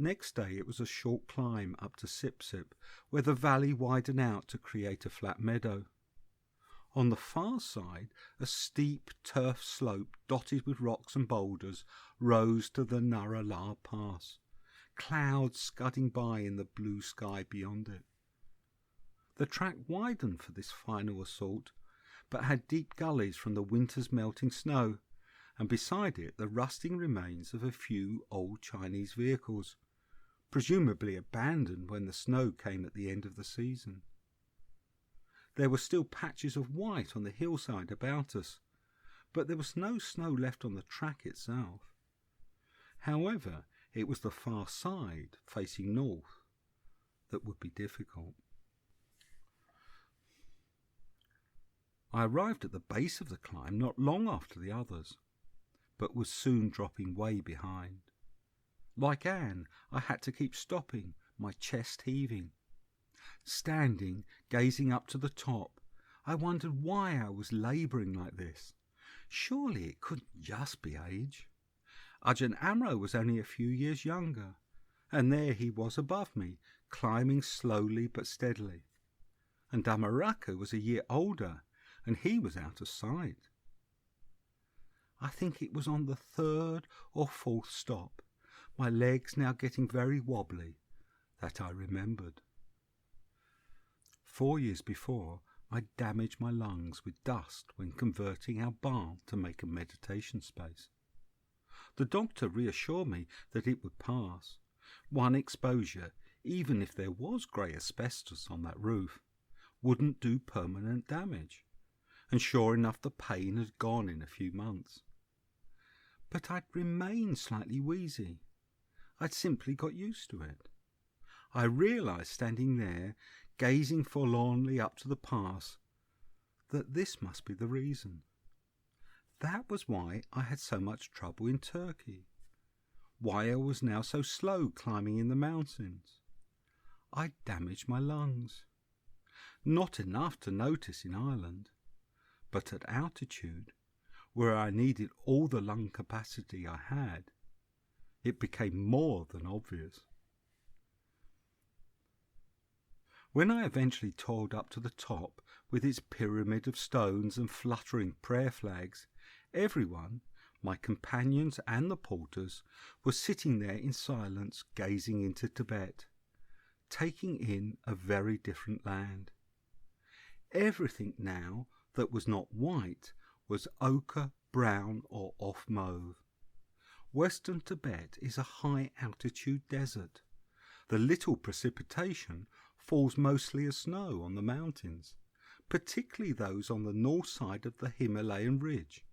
Next day it was a short climb up to Sip Sip, where the valley widened out to create a flat meadow. On the far side, a steep turf slope dotted with rocks and boulders rose to the Nara La Pass, clouds scudding by in the blue sky beyond it. The track widened for this final assault, but had deep gullies from the winter's melting snow, and beside it the rusting remains of a few old Chinese vehicles, presumably abandoned when the snow came at the end of the season. There were still patches of white on the hillside about us, but there was no snow left on the track itself. However, it was the far side, facing north, that would be difficult. I arrived at the base of the climb not long after the others, but was soon dropping way behind. Like Anne, I had to keep stopping, my chest heaving. Standing, gazing up to the top, I wondered why I was labouring like this. Surely it couldn't just be age. Ajahn Amaro was only a few years younger, and there he was above me, climbing slowly but steadily. And Dhammaraja was a year older, and he was out of sight. I think it was on the third or fourth stop, my legs now getting very wobbly, that I remembered. 4 years before, I damaged my lungs with dust when converting our barn to make a meditation space. The doctor reassured me that it would pass. One exposure, even if there was grey asbestos on that roof, wouldn't do permanent damage, and sure enough the pain had gone in a few months. But I'd remained slightly wheezy. I'd simply got used to it. I realised standing there, gazing forlornly up to the pass, that this must be the reason. That was why I had so much trouble in Turkey, why I was now so slow climbing in the mountains. I'd damaged my lungs. Not enough to notice in Ireland, but at altitude, where I needed all the lung capacity I had, it became more than obvious. When I eventually toiled up to the top with its pyramid of stones and fluttering prayer flags, everyone, my companions and the porters, were sitting there in silence, gazing into Tibet, taking in a very different land. Everything now that was not white was ochre, brown or off mauve. Western Tibet is a high-altitude desert. The little precipitation falls mostly as snow on the mountains, particularly those on the north side of the Himalayan ridge,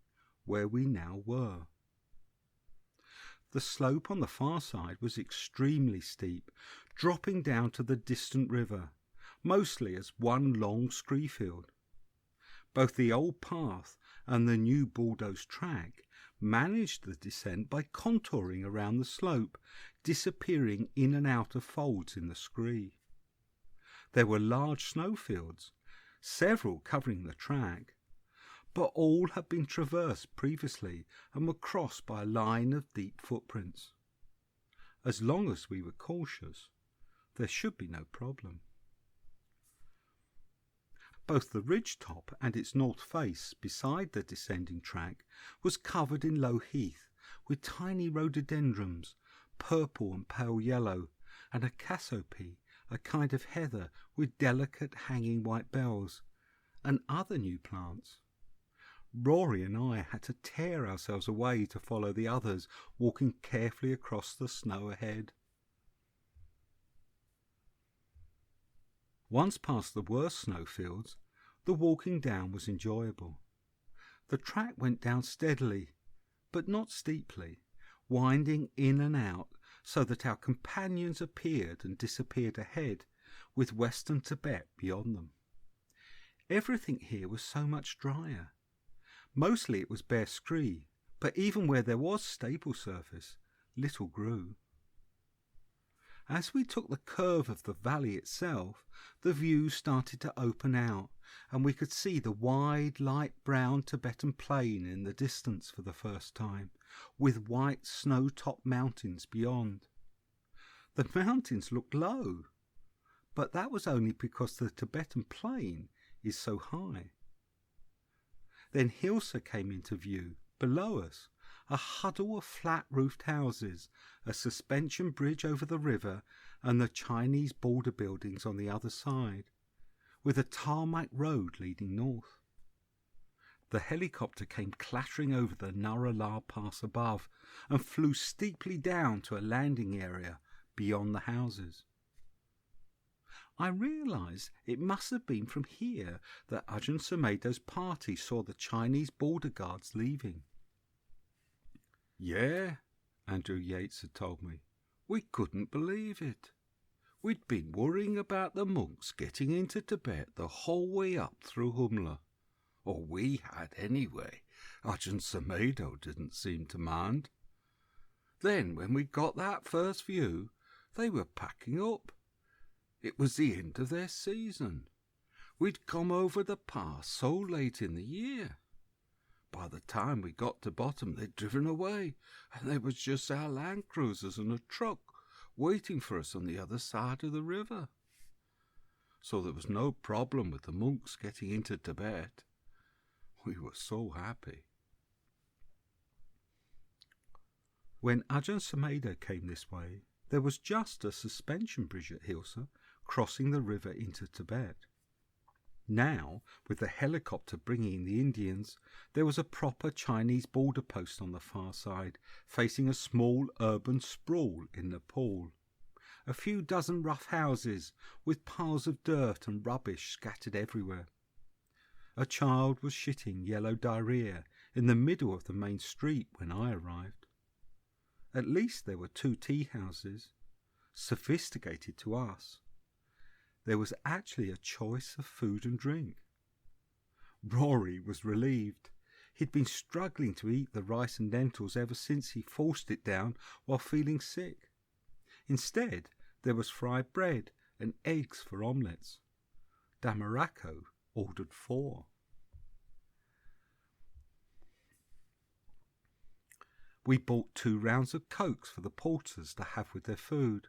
where we now were. The slope on the far side was extremely steep, dropping down to the distant river, mostly as one long scree field. Both the old path and the new bulldozed track managed the descent by contouring around the slope, disappearing in and out of folds in the scree. There were large snowfields, several covering the track, but all had been traversed previously and were crossed by a line of deep footprints. As long as we were cautious, there should be no problem. Both the ridge top and its north face beside the descending track was covered in low heath with tiny rhododendrons, purple and pale yellow, and a cassiope, a kind of heather with delicate hanging white bells, and other new plants. Rory and I had to tear ourselves away to follow the others, walking carefully across the snow ahead. Once past the worst snowfields, the walking down was enjoyable. The track went down steadily, but not steeply, winding in and out so that our companions appeared and disappeared ahead, with western Tibet beyond them. Everything here was so much drier. Mostly it was bare scree, but even where there was stable surface, little grew. As we took the curve of the valley itself, the view started to open out, and we could see the wide, light brown Tibetan plain in the distance for the first time, with white snow-topped mountains beyond. The mountains looked low, but that was only because the Tibetan plain is so high. Then Hilsa came into view, below us, a huddle of flat-roofed houses, a suspension bridge over the river, and the Chinese border buildings on the other side, with a tarmac road leading north. The helicopter came clattering over the Nara La Pass above and flew steeply down to a landing area beyond the houses. I realised it must have been from here that Ajahn Sumedho's party saw the Chinese border guards leaving. Yeah, Andrew Yates had told me. We couldn't believe it. We'd been worrying about the monks getting into Tibet the whole way up through Humla. Or we had anyway. Ajahn Sumedho didn't seem to mind. Then when we got that first view, they were packing up. It was the end of their season. We'd come over the pass so late in the year. By the time we got to bottom, they'd driven away, and there was just our land cruisers and a truck waiting for us on the other side of the river. So there was no problem with the monks getting into Tibet. We were so happy. When Ajahn Sumedho came this way, there was just a suspension bridge at Hilsa, crossing the river into Tibet. Now, with the helicopter bringing the Indians, there was a proper Chinese border post on the far side, facing a small urban sprawl in Nepal. A few dozen rough houses, with piles of dirt and rubbish scattered everywhere. A child was shitting yellow diarrhea in the middle of the main street when I arrived. At least there were 2 tea houses, sophisticated to us. There was actually a choice of food and drink. Rory was relieved. He'd been struggling to eat the rice and lentils ever since he forced it down while feeling sick. Instead, there was fried bread and eggs for omelettes. Dhammarato ordered 4. We bought 2 rounds of cokes for the porters to have with their food.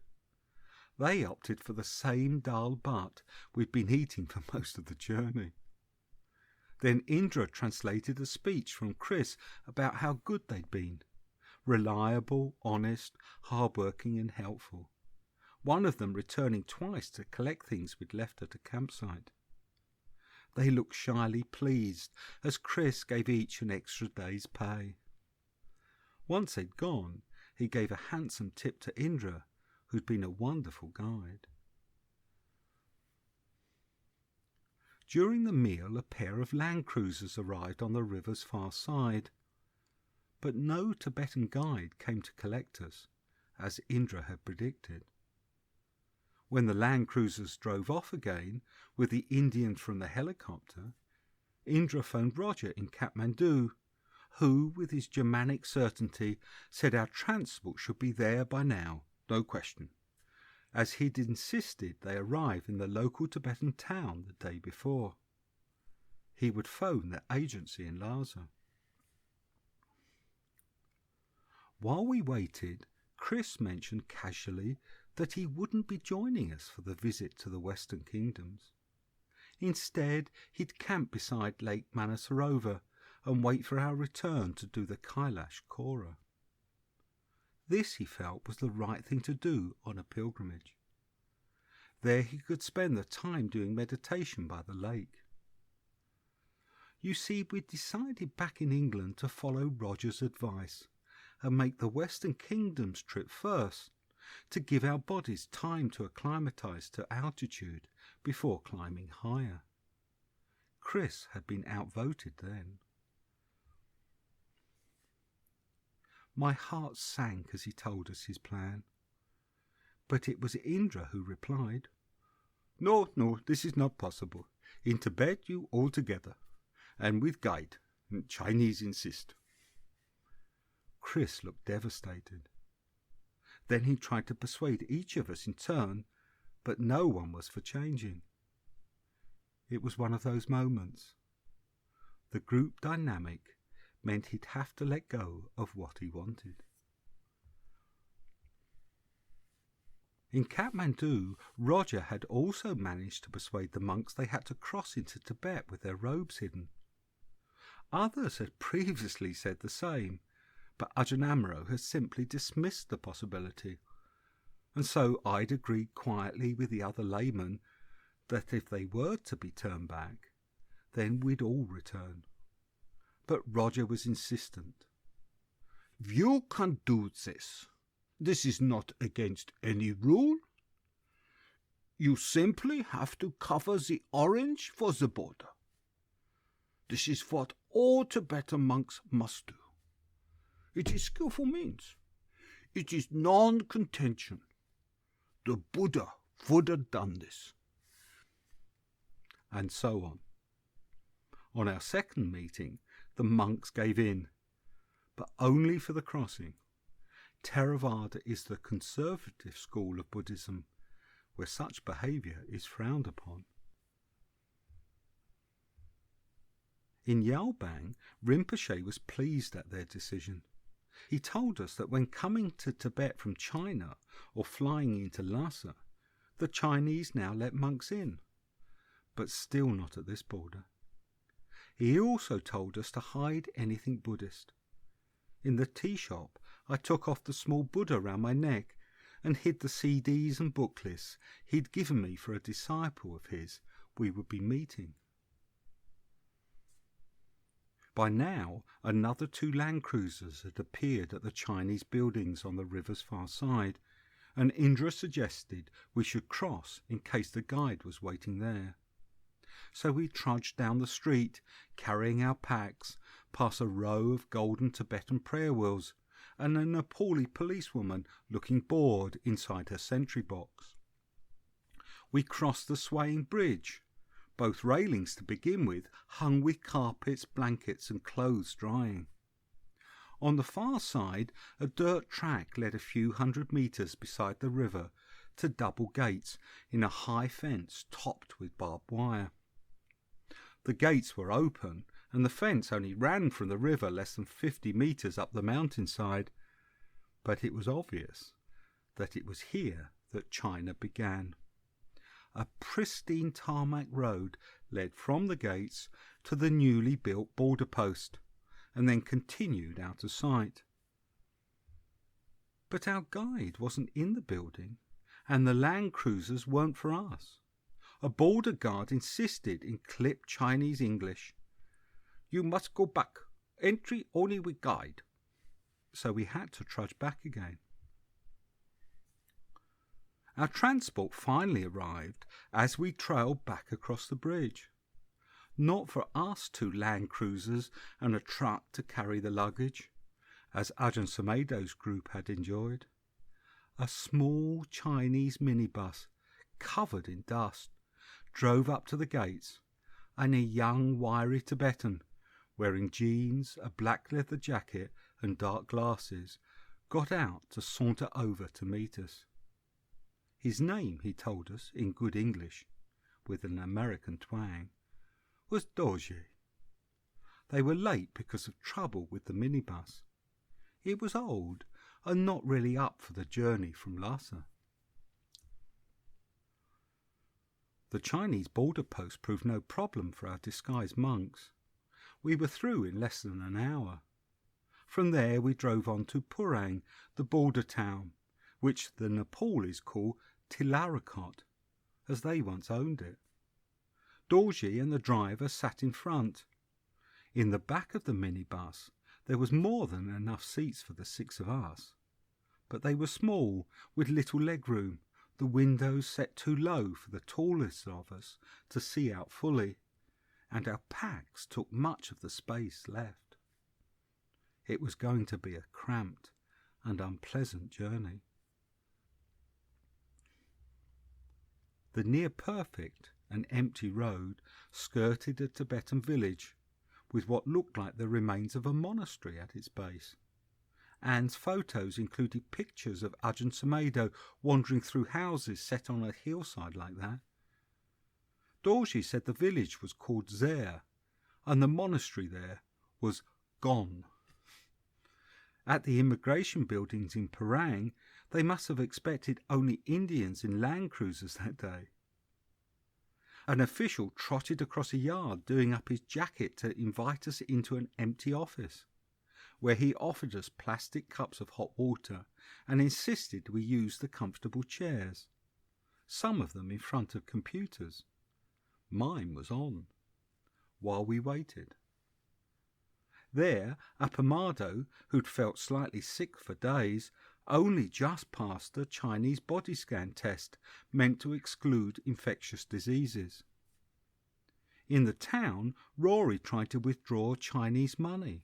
They opted for the same dal bhat we'd been eating for most of the journey. Then Indra translated a speech from Chris about how good they'd been. Reliable, honest, hard-working and helpful. One of them returning twice to collect things we'd left at a campsite. They looked shyly pleased as Chris gave each an extra day's pay. Once they'd gone, he gave a handsome tip to Indra, who'd been a wonderful guide. During the meal, a pair of land cruisers arrived on the river's far side, but no Tibetan guide came to collect us, as Indra had predicted. When the land cruisers drove off again with the Indians from the helicopter, Indra phoned Roger in Kathmandu, who, with his Germanic certainty, said our transport should be there by now, no question, as he'd insisted they arrive in the local Tibetan town the day before. He would phone the agency in Lhasa. While we waited, Chris mentioned casually that he wouldn't be joining us for the visit to the Western Kingdoms. Instead, he'd camp beside Lake Manasarovar and wait for our return to do the Kailash Kora. This, he felt, was the right thing to do on a pilgrimage. There he could spend the time doing meditation by the lake. You see, we'd decided back in England to follow Roger's advice and make the Western Kingdoms trip first, to give our bodies time to acclimatise to altitude before climbing higher. Chris had been outvoted then. My heart sank as he told us his plan. But it was Indra who replied, No, this is not possible. In Tibet you all together, and with guide, and Chinese insist. Chris looked devastated. Then he tried to persuade each of us in turn, but no one was for changing. It was one of those moments. The group dynamic meant he'd have to let go of what he wanted. In Kathmandu, Roger had also managed to persuade the monks they had to cross into Tibet with their robes hidden. Others had previously said the same, but Ajahn Amaro had simply dismissed the possibility, and so I'd agreed quietly with the other laymen that if they were to be turned back, then we'd all return. But Roger was insistent. You can do this. This is not against any rule. You simply have to cover the orange for the border. This is what all Tibetan monks must do. It is skillful means. It is non-contention. The Buddha would have done this. And so on. On our second meeting, the monks gave in, but only for the crossing. Theravada is the conservative school of Buddhism, where such behaviour is frowned upon. In Yalbang, Rinpoche was pleased at their decision. He told us that when coming to Tibet from China or flying into Lhasa, the Chinese now let monks in, but still not at this border. He also told us to hide anything Buddhist. In the tea shop, I took off the small Buddha round my neck and hid the CDs and booklets he'd given me for a disciple of his we would be meeting. By now, another 2 land cruisers had appeared at the Chinese buildings on the river's far side, and Indra suggested we should cross in case the guide was waiting there. So we trudged down the street, carrying our packs, past a row of golden Tibetan prayer wheels, and a Nepali policewoman looking bored inside her sentry box. We crossed the swaying bridge, both railings to begin with hung with carpets, blankets and clothes drying. On the far side, a dirt track led a few hundred metres beside the river to double gates in a high fence topped with barbed wire. The gates were open, and the fence only ran from the river less than 50 metres up the mountainside, but it was obvious that it was here that China began. A pristine tarmac road led from the gates to the newly built border post, and then continued out of sight. But our guide wasn't in the building, and the Land Cruisers weren't for us. A border guard insisted in clipped Chinese English. "You must go back. Entry only with guide." So we had to trudge back again. Our transport finally arrived as we trailed back across the bridge. Not for us 2 Land Cruisers and a truck to carry the luggage, as Ajahn Sumedho's group had enjoyed. A small Chinese minibus, covered in dust, drove up to the gates, and a young wiry Tibetan, wearing jeans, a black leather jacket and dark glasses, got out to saunter over to meet us. His name, he told us in good English, with an American twang, was Dorje. They were late because of trouble with the minibus. It was old and not really up for the journey from Lhasa. The Chinese border post proved no problem for our disguised monks. We were through in less than an hour. From there we drove on to Purang, the border town, which the Nepalis call Tilarakot, as they once owned it. Dorje and the driver sat in front. In the back of the minibus there was more than enough seats for the 6 of us, but they were small, with little legroom, the windows set too low for the tallest of us to see out fully, and our packs took much of the space left. It was going to be a cramped and unpleasant journey. The near-perfect and empty road skirted a Tibetan village, with what looked like the remains of a monastery at its base. Anne's photos included pictures of Ajahn Sumedho wandering through houses set on a hillside like that. Dorje said the village was called Zer, and the monastery there was Gon. At the immigration buildings in Purang, they must have expected only Indians in Land Cruisers that day. An official trotted across a yard doing up his jacket to invite us into an empty office, where he offered us plastic cups of hot water and insisted we use the comfortable chairs, some of them in front of computers. Mine was on, while we waited. There, Appamado, who'd felt slightly sick for days, only just passed a Chinese body scan test meant to exclude infectious diseases. In the town, Rory tried to withdraw Chinese money,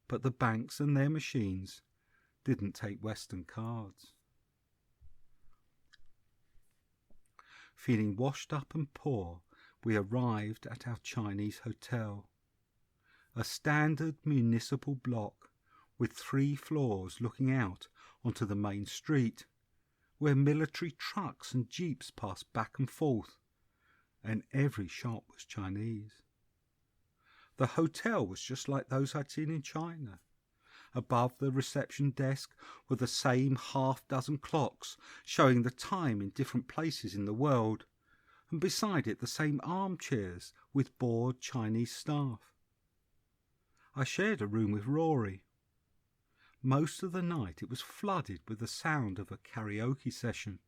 but the banks and their machines didn't take Western cards. Feeling washed up and poor, we arrived at our Chinese hotel. A standard municipal block with 3 floors looking out onto the main street, where military trucks and jeeps passed back and forth, and every shop was Chinese. The hotel was just like those I'd seen in China. Above the reception desk were the same half-dozen clocks showing the time in different places in the world, and beside it the same armchairs with bored Chinese staff. I shared a room with Rory. Most of the night it was flooded with the sound of a karaoke session,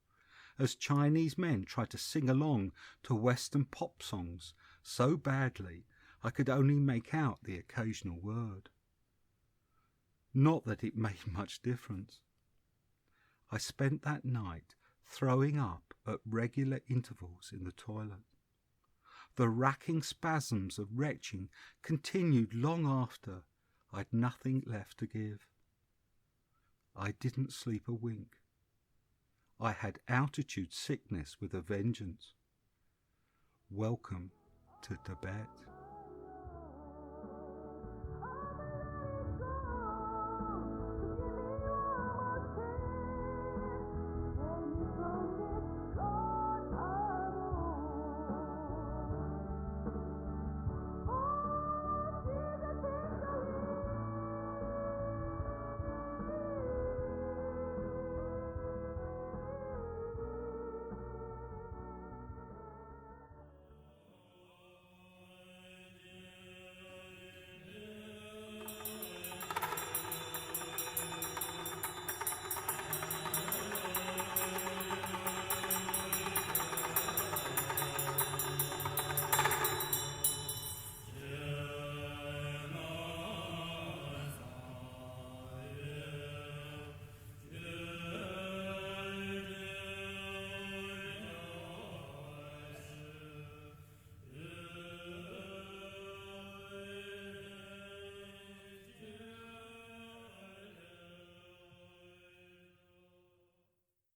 as Chinese men tried to sing along to Western pop songs so badly I could only make out the occasional word. Not that it made much difference. I spent that night throwing up at regular intervals in the toilet. The racking spasms of retching continued long after I'd nothing left to give. I didn't sleep a wink. I had altitude sickness with a vengeance. Welcome to Tibet.